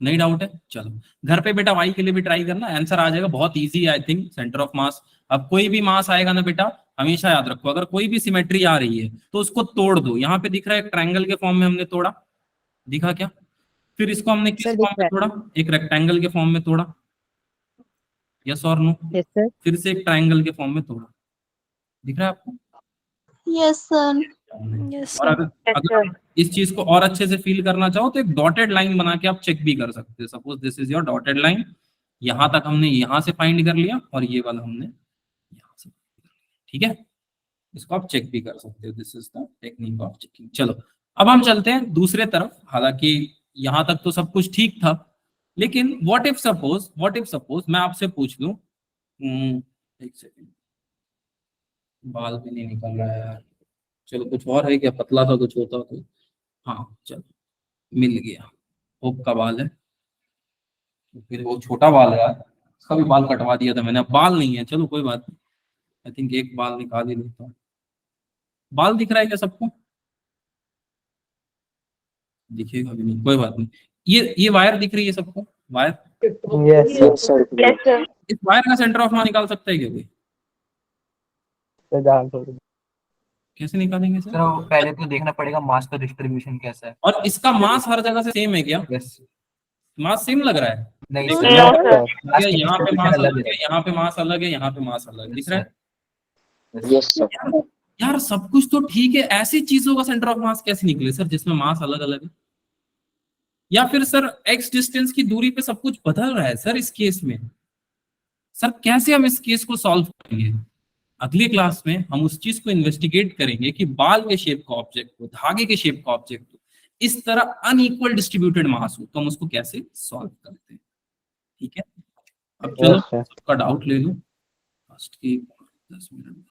नहीं डाउट है? चलो घर पे बेटा y के लिए भी ट्राई करना, आंसर आ जाएगा, बहुत इजी है I think. Centre of mass, अब कोई भी मास आएगा ना बेटा, हमेशा याद रखो, अगर कोई भी सिमेट्री आ रही है तो उसको तोड़ दो। यहाँ पे दिख रहा है एक ट्रायंगल के फॉर्म में हमने तोड़ा, दिखा क्या? फिर इसको हमने किस सर, दिख फॉर्म में तोड़ा? एक रेक्टेंगल के फॉर्म में तोड़ा, यस और नो? Yes sir. फिर से एक ट्रायंगल के फॉर्म में तोड़ा, दिख रहा है आपको? Yes sir. और अगर इस चीज को और अच्छे से फील करना चाहो तो एक डॉटेड लाइन बना के आप चेक भी कर सकते हो। Suppose this is your dotted line, यहां तक हमने यहां से फाइंड कर लिया और ये वाला हमने यहां से, ठीक है। इसको आप चेक भी कर सकते हो, this is the technique of checking. चलो अब हम चलते हैं दूसरे तरफ। हालांकि यहां तक तो सब कुछ ठीक था, लेकिन व्हाट इफ सपोज मैं आपसे पूछ लूं, एक सेकेंड, बाल भी नहीं निकल रहा है यार। चलो कुछ और है क्या? पतला सा कुछ होता तो, हाँ चलो मिल गया। होप का बाल है, तो फिर वो छोटा बाल है यार, उसका भी बाल कटवा दिया था मैंने, अब बाल नहीं है। चलो कोई बात नहीं, आई थिंक एक बाल निकाल ही लेता हूँ। बाल दिख रहा है क्या सबको? दिखेगा भी नहीं, कोई बात नहीं। ये वायर दिख रही है सबको? Wire, yes sir. इस वायर का सेंटर ऑफ मास निकाल सकता है क्या कोई? कैसे निकालेंगे सर? सर पहले तो देखना पड़ेगा मास का डिस्ट्रीब्यूशन कैसा है। और इसका मास हर जगह से सेम है क्या? यस। मास सेम लग रहा है? नहीं No, सर, यहाँ पे मास अलग है, यहाँ पे मास अलग है, यहाँ पे मास अलग है, दिख रहा है? Yes sir. यार सब कुछ तो ठीक है, ऐसी चीजों का सेंटर ऑफ मास कैसे निकले सर जिसमें मास अलग अलग है? या फिर सर एक्स डिस्टेंस की दूरी पे सब कुछ बदल रहा है सर इस केस में? सर कैसे हम इस केस को सॉल्व करेंगे? अगली क्लास में हम उस चीज को इन्वेस्टिगेट करेंगे कि बाल के शेप का ऑब्जेक्ट हो, धागे के शेप का ऑब्जेक्ट हो, इस तरह अनइक्वल डिस्ट्रीब्यूटेड मास हो, तो हम उसको कैसे सॉल्व करते हैं। ठीक है, अब चलो सबका डाउट ले लो फर्स्ट के 10 मिनट।